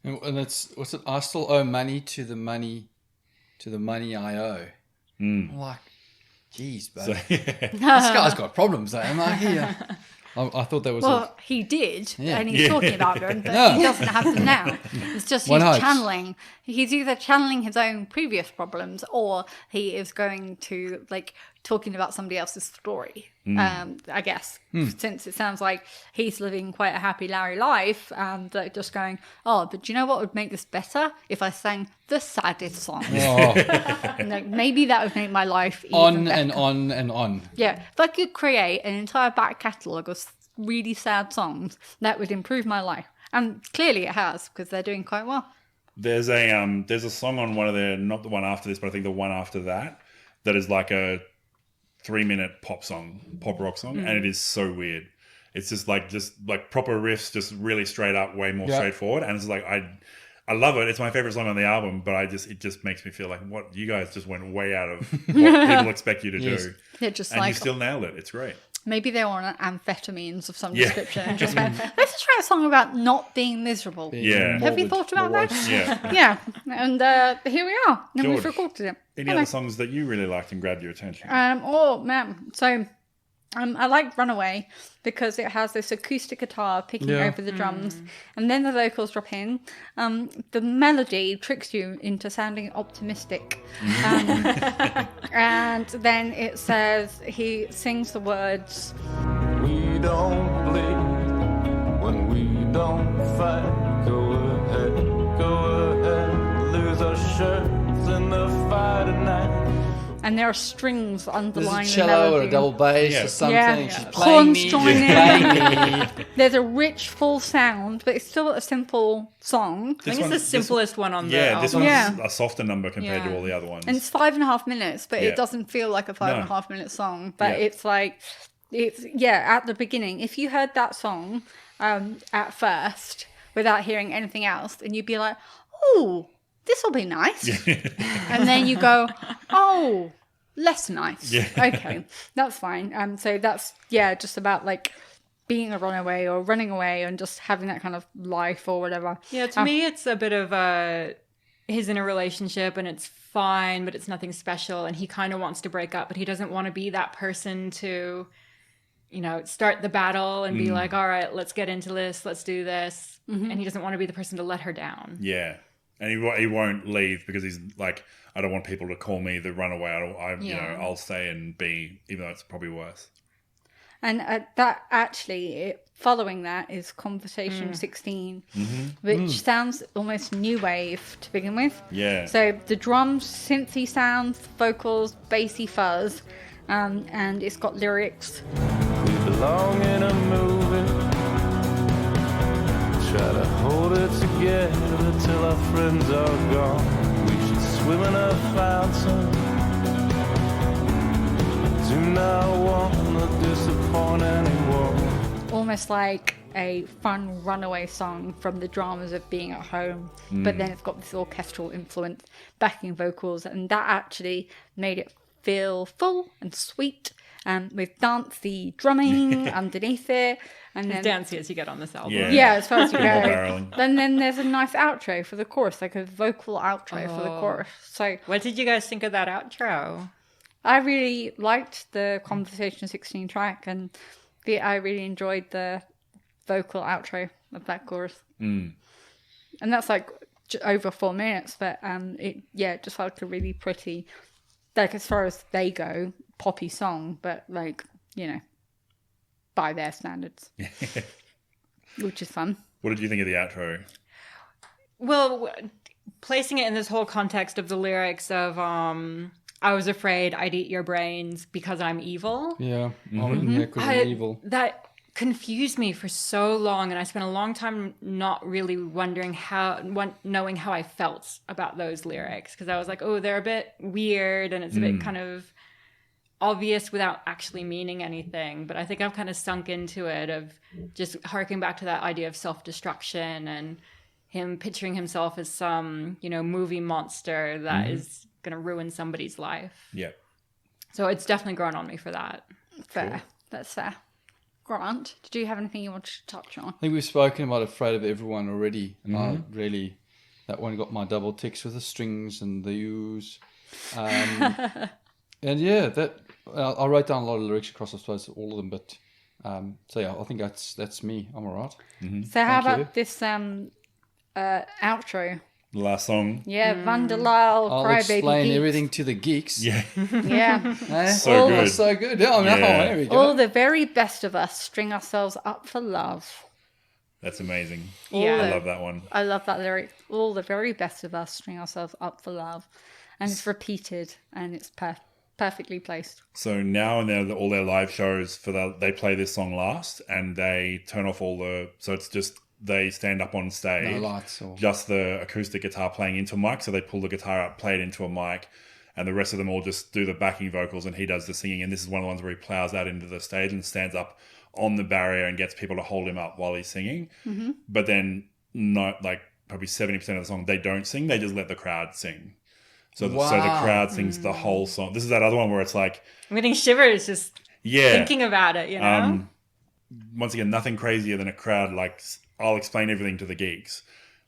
And it's, what's it? I still owe money to the money I owe. I'm like, geez, bro. This guy's got problems. I'm like, I thought that was he did, and he's talking about them, but he doesn't have them now. It's just he's channeling. He's either channeling his own previous problems, or he is going to like talking about somebody else's story. I guess since it sounds like he's living quite a happy Larry life, and just going, oh, but do you know what would make this better if I sang the saddest song? Like, maybe that would make my life even on better. and on and on. Yeah, if I could create an entire back catalogue of really sad songs, that would improve my life. And clearly it has, because they're doing quite well. There's a song on one of their, not the one after this, but I think the one after that is like a 3-minute pop rock song, and it is so weird. It's just like proper riffs, just really straight up, way more straightforward, and it's like I love it. It's my favorite song on the album, but it just makes me feel like, what, you guys just went way out of what people expect you to do. They're just and you still nailed it. It's great. Maybe they were on amphetamines of some description and just went, let's just write a song about not being miserable. Yeah. Have you thought about that? Yeah. Yeah. And here we are. And we've recorded it. Any other songs that you really liked and grabbed your attention? Oh, man. So I like Runaway because it has this acoustic guitar picking over the drums, and then the vocals drop in. The melody tricks you into sounding optimistic. And then it says, he sings the words, We don't bleed when we don't fight. Go ahead, lose our shirts in the fire tonight. and there are strings There's underlying a the cello or melody. a double bass Yeah. or something. Yeah. She's playing Horns me. join You're in. playing me. There's a rich, full sound, but it's still a simple song. I think it's the simplest one on the Yeah, album. this one's Yeah. a softer number compared to Yeah. all the other ones. And it's 5.5 minutes, but Yeah. it doesn't feel like a 5.5 minute song. But Yeah. it's like, at the beginning, if you heard that song at first without hearing anything else, then you'd be like, oh, this will be nice. And then you go, oh, less nice. Yeah. Okay, that's fine. So that's, just about like being a runaway or running away and just having that kind of life or whatever. Yeah, to me, it's a bit of he's in a relationship and it's fine, but it's nothing special. And he kind of wants to break up, but he doesn't want to be that person to, start the battle and be like, all right, let's get into this. Let's do this. And he doesn't want to be the person to let her down. Yeah. And he won't leave because he's like, I don't want people to call me the runaway. I'll stay and be, even though it's probably worse. And that actually, following that is Conversation 16, which sounds almost new wave to begin with. Yeah. So the drums, synthy sounds, vocals, bassy fuzz, and it's got lyrics. We belong in a movie. Try to hold it together till our friends are gone. We should swim in a fountain. Do not want to disappoint anyone. Almost like a fun runaway song from the dramas of being at home, but then it's got this orchestral influence, backing vocals, and that actually made it feel full and sweet, with dancey drumming underneath it. And As then dancey as you get on this album. Yeah, as far as you go. barreling. And then there's a nice outro for the chorus, like a vocal outro for the chorus. So What did you guys think of that outro? I really liked the Conversation 16 track, and I really enjoyed the vocal outro of that chorus. And that's like over 4 minutes, but it just felt like a really pretty, like as far as they go, poppy song, but like, by their standards. Which is fun. What did you think of the outro? Well, placing it in this whole context of the lyrics of I was afraid I'd eat your brains because I'm evil. Yeah. I'm in there because I'm evil. That confused me for so long, and I spent a long time not really knowing how I felt about those lyrics, because I was like, oh, they're a bit weird and it's a bit kind of obvious without actually meaning anything. But I think I've kind of sunk into it, of just harking back to that idea of self-destruction and him picturing himself as some, movie monster that is going to ruin somebody's life. Yeah. So it's definitely grown on me for that. Fair. Cool. That's fair. Grant, did you have anything you wanted to touch on? I think we've spoken about Afraid of Everyone already. And I really, that one got my double ticks with the strings and the U's. And yeah, I wrote down a lot of lyrics across, I suppose, all of them. But so yeah, I think that's me. I'm all right. So how Thank you. about this outro? The last song. Yeah, Vanderlal, I'll Crybaby explain Geeks. everything to the geeks. Yeah. Yeah. Eh? So good. So good. Yeah, there we go. All the very best of us string ourselves up for love. That's amazing. Yeah. I love that one. I love that lyric. All the very best of us string ourselves up for love. And it's repeated and it's perfectly placed. So now and all their live shows they play this song last, and they turn off so it's just they stand up on stage. No lights or... Just the acoustic guitar playing into a mic. So they pull the guitar up, play it into a mic, and the rest of them all just do the backing vocals, and he does the singing. And this is one of the ones where he plows out into the stage and stands up on the barrier and gets people to hold him up while he's singing. Mm-hmm. But then, probably 70% of the song, they don't sing. They just let the crowd sing. So the crowd sings the whole song. This is that other one where it's like... I'm getting shivers just thinking about it, Once again, nothing crazier than a crowd I'll explain everything to the geeks.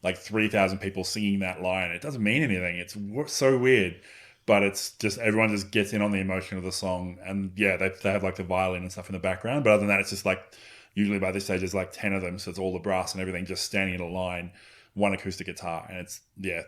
3,000 people singing that line. It doesn't mean anything. It's so weird. but it's just everyone just gets in on the emotion of the song, and yeah, they have like the violin and stuff in the background, but other than that, it's just like usually by this stage there's like 10 of them, so it's all the brass and everything just standing in a line, one acoustic guitar, and it's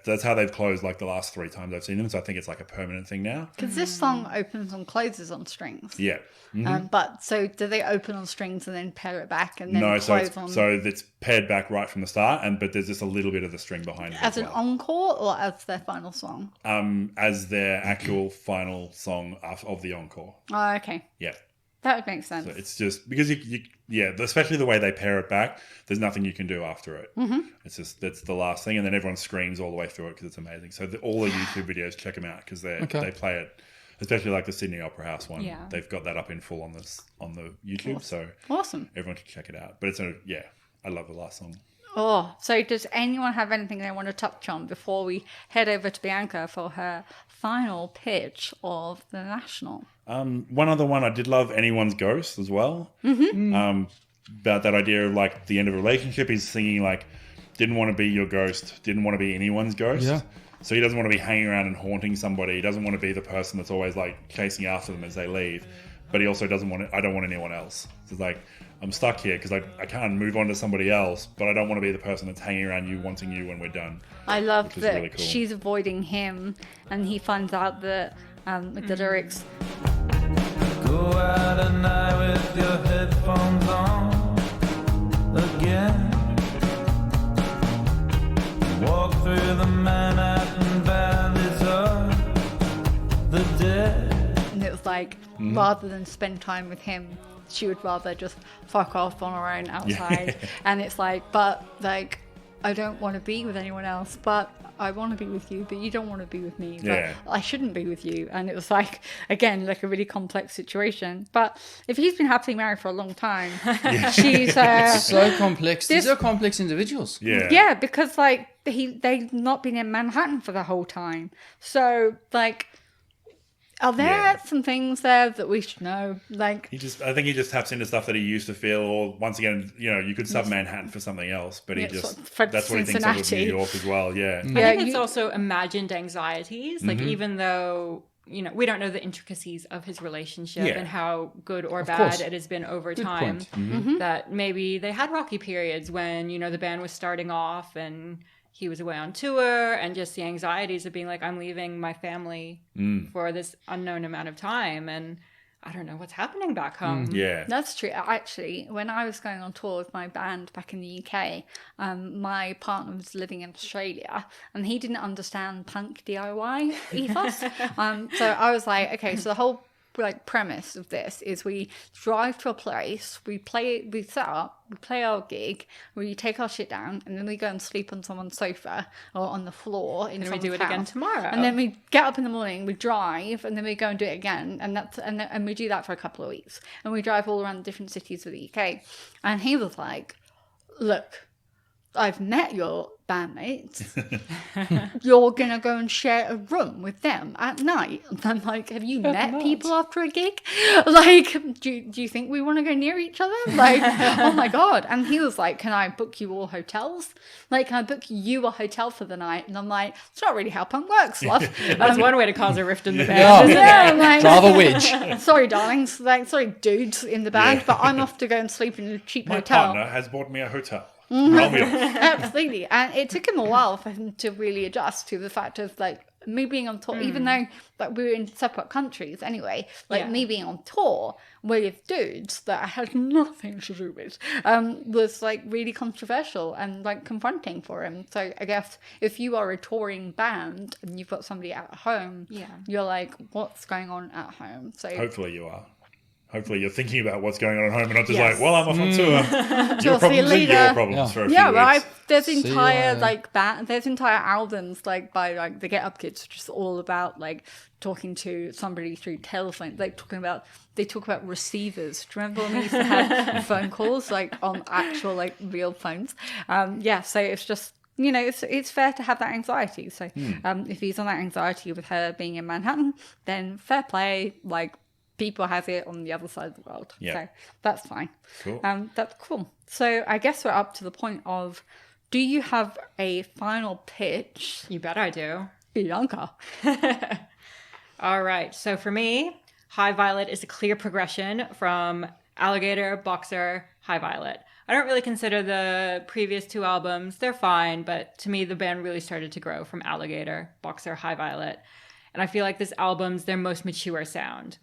that's how they've closed like the last 3 times I've seen them, so I think it's like a permanent thing now. Because this song opens and closes on strings. Yeah. Mm-hmm. But so do they open on strings and then pair it back and then No, close on? so it's paired back right from the start, but there's just a little bit of the string behind it. As an encore or as their final song? As their actual final song of the encore. Oh, okay. Yeah. That would make sense. So it's just because especially the way they pair it back, there's nothing you can do after it. Mm-hmm. It's just, that's the last thing. And then everyone screams all the way through it because it's amazing. So all the YouTube videos, check them out because they play it, especially like the Sydney Opera House one. Yeah. They've got that up in full on the YouTube. So Awesome. everyone should check it out. But I love the last song. Oh, so does anyone have anything they want to touch on before we head over to Bianca for her final pitch of the National? One other one, I did love Anyone's Ghost as well. Mm-hmm. About that idea of like the end of a relationship. He's singing like, didn't want to be your ghost, didn't want to be anyone's ghost. Yeah. So he doesn't want to be hanging around and haunting somebody. He doesn't want to be the person that's always like chasing after them as they leave. But he also doesn't want it. I don't want anyone else. So it's like, I'm stuck here because I can't move on to somebody else, but I don't want to be the person that's hanging around you, wanting you when we're done. I love that really cool. She's avoiding him, and he finds out that the lyrics. Go out at night with your headphones on again. Walk through the Manhattan valleys of the dead. And it was like, rather than spend time with him, she would rather just fuck off on her own outside. Yeah. And it's like, but like, I don't want to be with anyone else, but I want to be with you, but you don't want to be with me. But I shouldn't be with you. And it was like, again, like a really complex situation. But if he's been happily married for a long time, she's... so complex. These are complex individuals. Yeah. Yeah, because like they've not been in Manhattan for the whole time. So like... Are there some things there that we should know? Like I think he just taps into stuff that he used to feel, or once again, you could sub Manhattan for something else, but he just that's what he thinks of New York as well. Yeah, I think it's also imagined anxieties. Like even though we don't know the intricacies of his relationship and how good or bad it has been over time. That maybe they had rocky periods when the band was starting off and he was away on tour, and just the anxieties of being like, I'm leaving my family for this unknown amount of time, and I don't know what's happening back home. Yeah. That's true. Actually, when I was going on tour with my band back in the UK, my partner was living in Australia, and he didn't understand punk DIY ethos. So I was like, okay, so the whole premise of this is we drive to a place, we set up, we play our gig, we take our shit down, and then we go and sleep on someone's sofa or on the floor in someone's we do it house. again tomorrow. And then we get up in the morning, we drive, and then we go and do it again, and we do that for a couple of weeks, and we drive all around different cities of the UK. And he was like, look, I've met your bandmates. You're going to go and share a room with them at night. And I'm like, have you met people after a gig? Like, do you think we want to go near each other? Like, oh my God. And he was like, can I book you all hotels? Like, can I book you a hotel for the night? And I'm like, it's not really how punk works, love. That's one way to cause a rift in the band. I'm like, drive a wedge. Sorry, darlings. Like, sorry, dudes in the band, but I'm off to go and sleep in a cheap My hotel. partner has bought me a hotel. Absolutely. And it took him a while for him to really adjust to the fact of like me being on tour, even though like we were in separate countries anyway, like me being on tour with dudes that I had nothing to do with was like really controversial and like confronting for him. So I guess if you are a touring band and you've got somebody at home, you're like, what's going on at home? So hopefully you are. Hopefully you're thinking about what's going on at home and not just like, well, I'm off on tour. Your problems are your problems for a few weeks. Right. There's entire there's entire albums like by like the Get Up Kids, which is all about like talking to somebody through telephone. Like they talk about receivers. Do you remember when we used to have phone calls like on actual like real phones? So it's just it's fair to have that anxiety. So if he's on that anxiety with her being in Manhattan, then fair play. Like, people have it on the other side of the world. Yeah. So that's fine. Cool. That's cool. So I guess we're up to the point of, do you have a final pitch? You bet I do. Bianca. All right. So for me, High Violet is a clear progression from Alligator, Boxer, High Violet. I don't really consider the previous 2 albums. They're fine, but to me, the band really started to grow from Alligator, Boxer, High Violet. And I feel like this album's their most mature sound.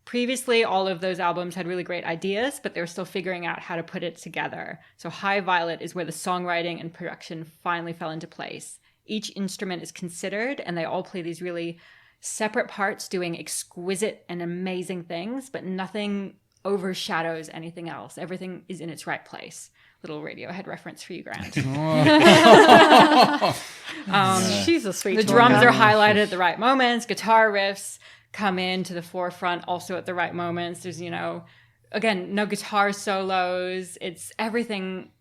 Previously, all of those albums had really great ideas, but they were still figuring out how to put it together. So High Violet is where the songwriting and production finally fell into place. Each instrument is considered, and they all play these really separate parts doing exquisite and amazing things, but nothing overshadows anything else. Everything is in its right place. Little Radiohead reference for you, Grant. She's a sweet The drums are highlighted at the right moments. Guitar riffs come into the forefront also at the right moments. There's, again, no guitar solos. It's everything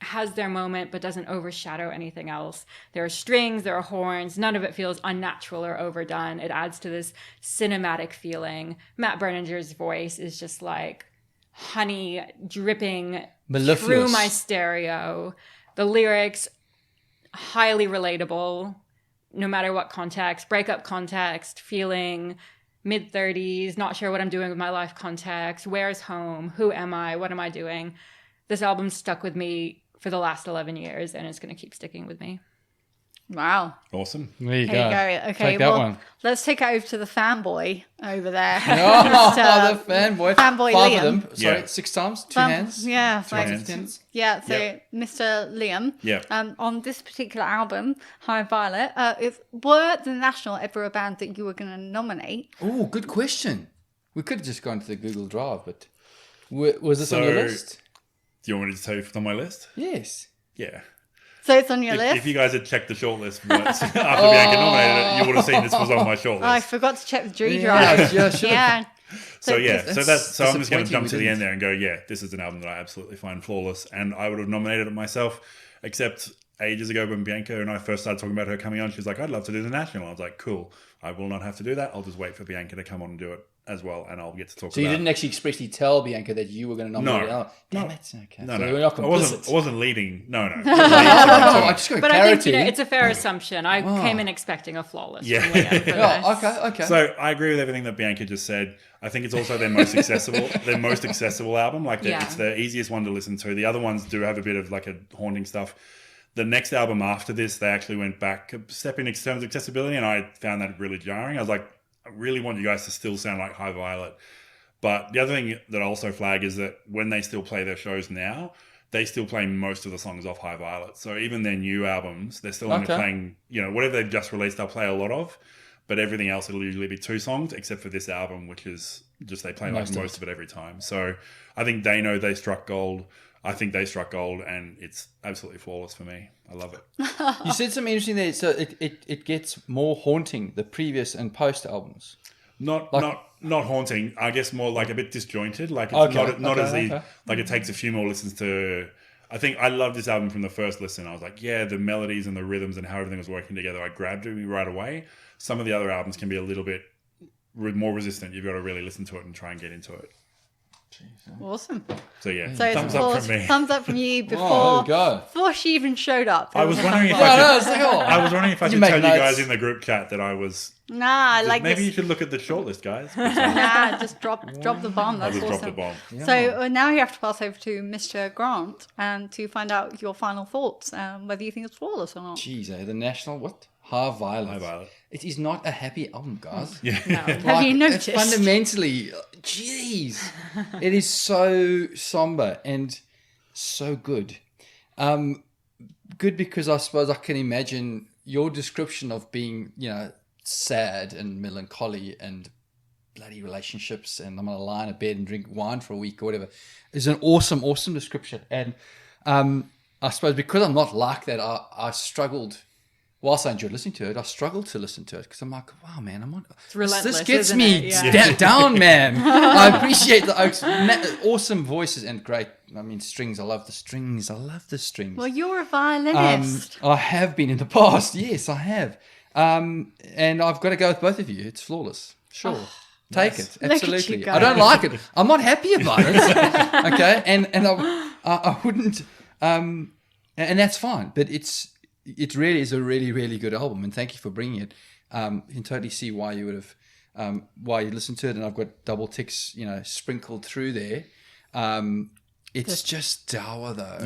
has their moment but doesn't overshadow anything else. There are strings, there are horns. None of it feels unnatural or overdone. It adds to this cinematic feeling. Matt Berninger's voice is just like honey dripping Mellifluous. through my stereo. The lyrics, highly relatable, no matter what context, breakup context, feeling mid-30s, not sure what I'm doing with my life context, where's home, who am I, what am I doing? This album stuck with me for the last 11 years, and it's going to keep sticking with me. Wow. Awesome. There you There go. you go. Okay, Take that well, one. let's take it over to the fanboy over there. Oh, the fanboy. Fanboy 5 Liam. of them. Sorry, Yeah. 6 times? 2 Fan- hands? Yeah, 2 like- hands, 10s? Yeah, so Yep. Mr. Liam, Yep. on this particular album, High Violet, were The National ever a band that you were going to nominate? Oh, good question. We could have just gone to the Google Drive, but was this on your So- list? Do you want me to tell you what's on my list? Yes. Yeah. So it's on your list? If you guys had checked the shortlist once after Bianca nominated it, you would have seen this was on my shortlist. I forgot to check the G Yeah, drive. yeah, sure. Yeah. So that's so I'm just going to disappointing jump we to the didn't. end there and go, yeah, this is an album that I absolutely find flawless, and I would have nominated it myself, except ages ago when Bianca and I first started talking about her coming on, she was like, I'd love to do the National. I was like, cool, I will not have to do that. I'll just wait for Bianca to come on and do it as well, and I'll get to talk So about you didn't actually expressly tell Bianca that you were going to nominate No. it? Oh, damn it. Okay. No, So no, we're not I wasn't. complicit. I wasn't leading. No. No, I just got But clarity. I think it's a fair assumption. I came in expecting a flawless. Yeah. from Liam for this. Oh, okay. So I agree with everything that Bianca just said. I think it's also their most accessible album. Like Yeah. it's the easiest one to listen to. The other ones do have a bit of like a haunting stuff. The next album after this, they actually went back a step in terms of accessibility, and I found that really jarring. I was like, I really want you guys to still sound like High Violet. But the other thing that I also flag is that when they still play their shows now, they still play most of the songs off High Violet. So even their new albums, they're still only Okay. playing, whatever they've just released, they'll play a lot of. But everything else, it'll usually be 2 songs, except for this album, which is just they play most of it every time. So I think they know they struck gold. I think they struck gold, and it's absolutely flawless for me. I love it. You said something interesting there. So it gets more haunting, the previous and post albums. Not haunting. I guess more like a bit disjointed. Like it's Okay, not as okay. like it takes a few more listens to. I think I loved this album from the first listen. I was like, yeah, the melodies and the rhythms and how everything was working together. I grabbed it right away. Some of the other albums can be a little bit more resistant. You've got to really listen to it and try and get into it. Awesome. So yeah, So it's thumbs up from me. Thumbs up from you Oh, before, there we go. before she even showed up. I was wondering if No, I it's should. like, oh. I was wondering if I You should make tell you notes. guys in the group chat that I was. Nah, I like Maybe this. you should look at the shortlist, guys. Nah, just drop the bomb. I'll That's just awesome. drop the bomb. So now you have to pass over to Mr. Grant and to find out your final thoughts, whether you think it's flawless or not. Jeez, the National, what? High Violet. High Violet. It is not a happy album, guys. Yeah. Have you noticed? It's fundamentally, jeez, it is so somber and so good. Good because I suppose I can imagine your description of being, sad and melancholy and bloody relationships, and I'm going to lie in a bed and drink wine for a week or whatever, is an awesome, awesome description. And I suppose because I'm not like that, I struggled. Whilst I enjoyed listening to it, I struggled to listen to it because I'm like, wow, man, it's relentless, This gets isn't me it? Yeah. down, man. I appreciate the Oaks. Awesome voices and great, strings. I love the strings. Well, you're a violinist. I have been in the past. Yes, I have. And I've got to go with both of you. It's flawless. Sure. Take it. Look at Absolutely. you go. I don't like it. I'm not happy about it. Okay. And I wouldn't, and that's fine. But it really is a really, really good album. And thank you for bringing it. You can totally see why you would have while you listen to it, and I've got double ticks, sprinkled through there. It's just dour though.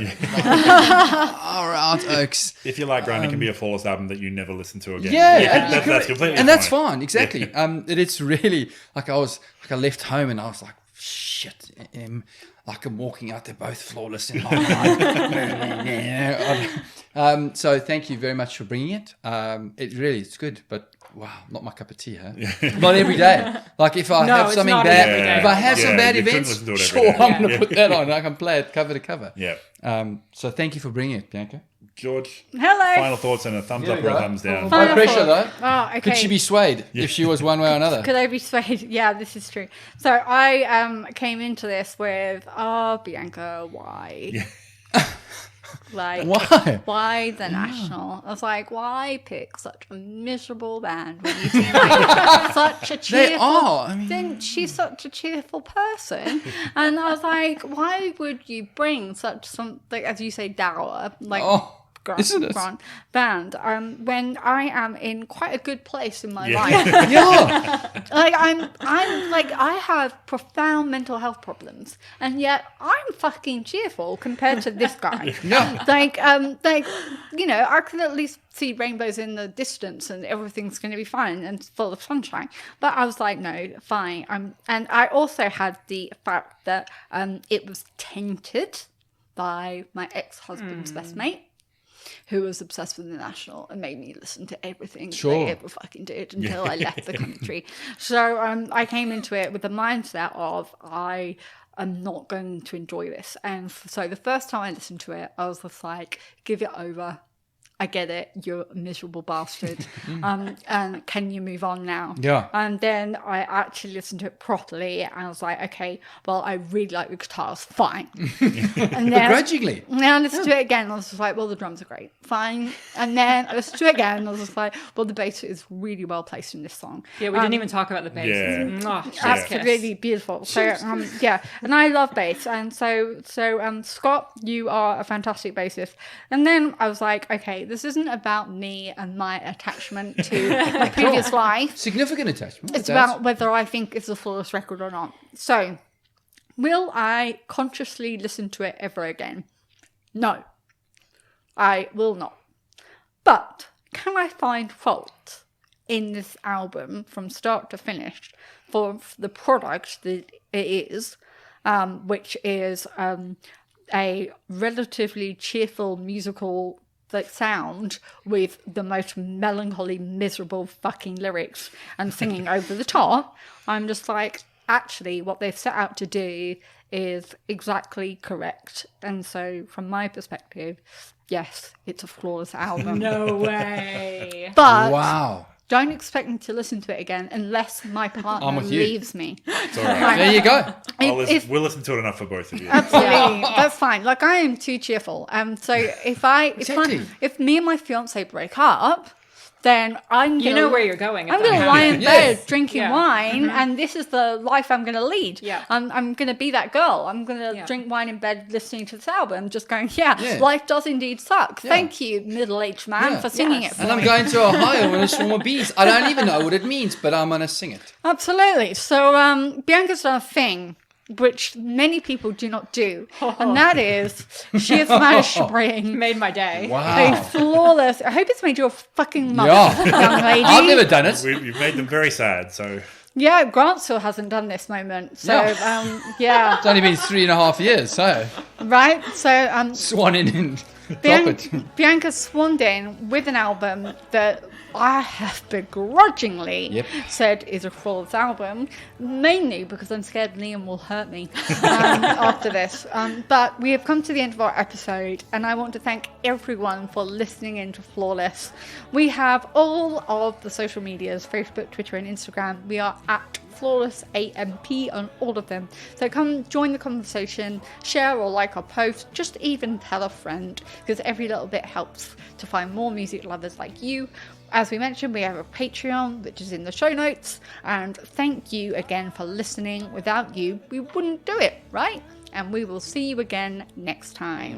Around Oaks. If you like grind, it can be a flawless album that you never listen to again. Yeah, that's completely and that's fine. fine. Exactly. It's really like I left home and I was like, shit. I'm walking out there both flawless in my mind. So thank you very much for bringing it. It's good, but wow, not my cup of tea, huh? Not every day. Like if I have something bad, if I have some bad events, sure, I'm going to put that on. I can play it cover to cover. Yeah. So thank you for bringing it, Bianca. George. Hello. Final thoughts and a thumbs up or a thumbs down. No pressure though. Oh, okay. Could she be swayed if she was one way or another? Could I be swayed? Yeah, this is true. So I came into this with, Bianca, why? Yeah. Like, Why? Why the National? I was like, why pick such a miserable band when you seem like such a cheerful... They are. Then she's such a cheerful person. And I was like, why would you bring such something, as you say, dour, like... Isn't it? Band when I am in quite a good place in my life. Yeah. Like I'm like I have profound mental health problems, and yet I'm fucking cheerful compared to this guy. Yeah. I can at least see rainbows in the distance, and everything's going to be fine and full of sunshine. But I was like, no, fine. And I also had the fact that it was tainted by my ex-husband's best mate, who was obsessed with the National and made me listen to everything they ever fucking did until I left the country. So I came into it with the mindset of I am not going to enjoy this. And so the first time I listened to it, I was just like, give it over. I get it. You're a miserable bastard. And can you move on now? Yeah. And then I actually listened to it properly, and I was like, okay, well, I really like the guitars. Fine. And then Begrudgingly. I listened to it again, and I was just like, well, the drums are great. Fine. And then I listened to it again, and I was just like, well, the bass is really well placed in this song. Yeah, we didn't even talk about the bass. Yeah. Absolutely beautiful. So and I love bass, and so Scott, you are a fantastic bassist. And then I was like, okay, this isn't about me and my attachment to my previous life. Significant attachment. It's about whether I think it's a flawless record or not. So, will I consciously listen to it ever again? No, I will not. But can I find fault in this album from start to finish for the product that it is, which is a relatively cheerful musical sound with the most melancholy, miserable fucking lyrics and singing over the top? I'm just like, actually, what they've set out to do is exactly correct. And so, from my perspective, yes, it's a flawless album. No way. But wow. don't expect me to listen to it again unless my partner leaves me. It's all right. There you go. We'll listen to it enough for both of you. Absolutely, that's fine. Like, I am too cheerful, so if me and my fiance break up, then you know where you're going. I'm going to lie in bed drinking wine, Mm-hmm. and this is the life I'm going to lead. Yeah. I'm going to be that girl. I'm going to drink wine in bed listening to this album, just going, life does indeed suck. Yeah. Thank you, middle-aged man, for singing it for and me. I'm going to Ohio and a swarm of bees. I don't even know what it means, but I'm going to sing it. Absolutely. So Bianca's done a thing which many people do not do, and that is she has managed to bring Made my day. Wow. a flawless. I hope it's made your fucking mother, young lady. I've never done it. You've made them very sad, so... Yeah, Grant still hasn't done this moment. So, It's only been 3.5 years, so... Right? So, Swan in and drop it. Bianca swanned in with an album that I have begrudgingly said is a flawless album, mainly because I'm scared Liam will hurt me after this. But we have come to the end of our episode, and I want to thank everyone for listening in to Flawless. We have all of the social medias, Facebook, Twitter, and Instagram. We are at Flawless AMP on all of them. So come join the conversation, share or like our post, just even tell a friend, because every little bit helps to find more music lovers like you. As we mentioned, we have a Patreon, which is in the show notes. And thank you again for listening. Without you, we wouldn't do it, right? And we will see you again next time.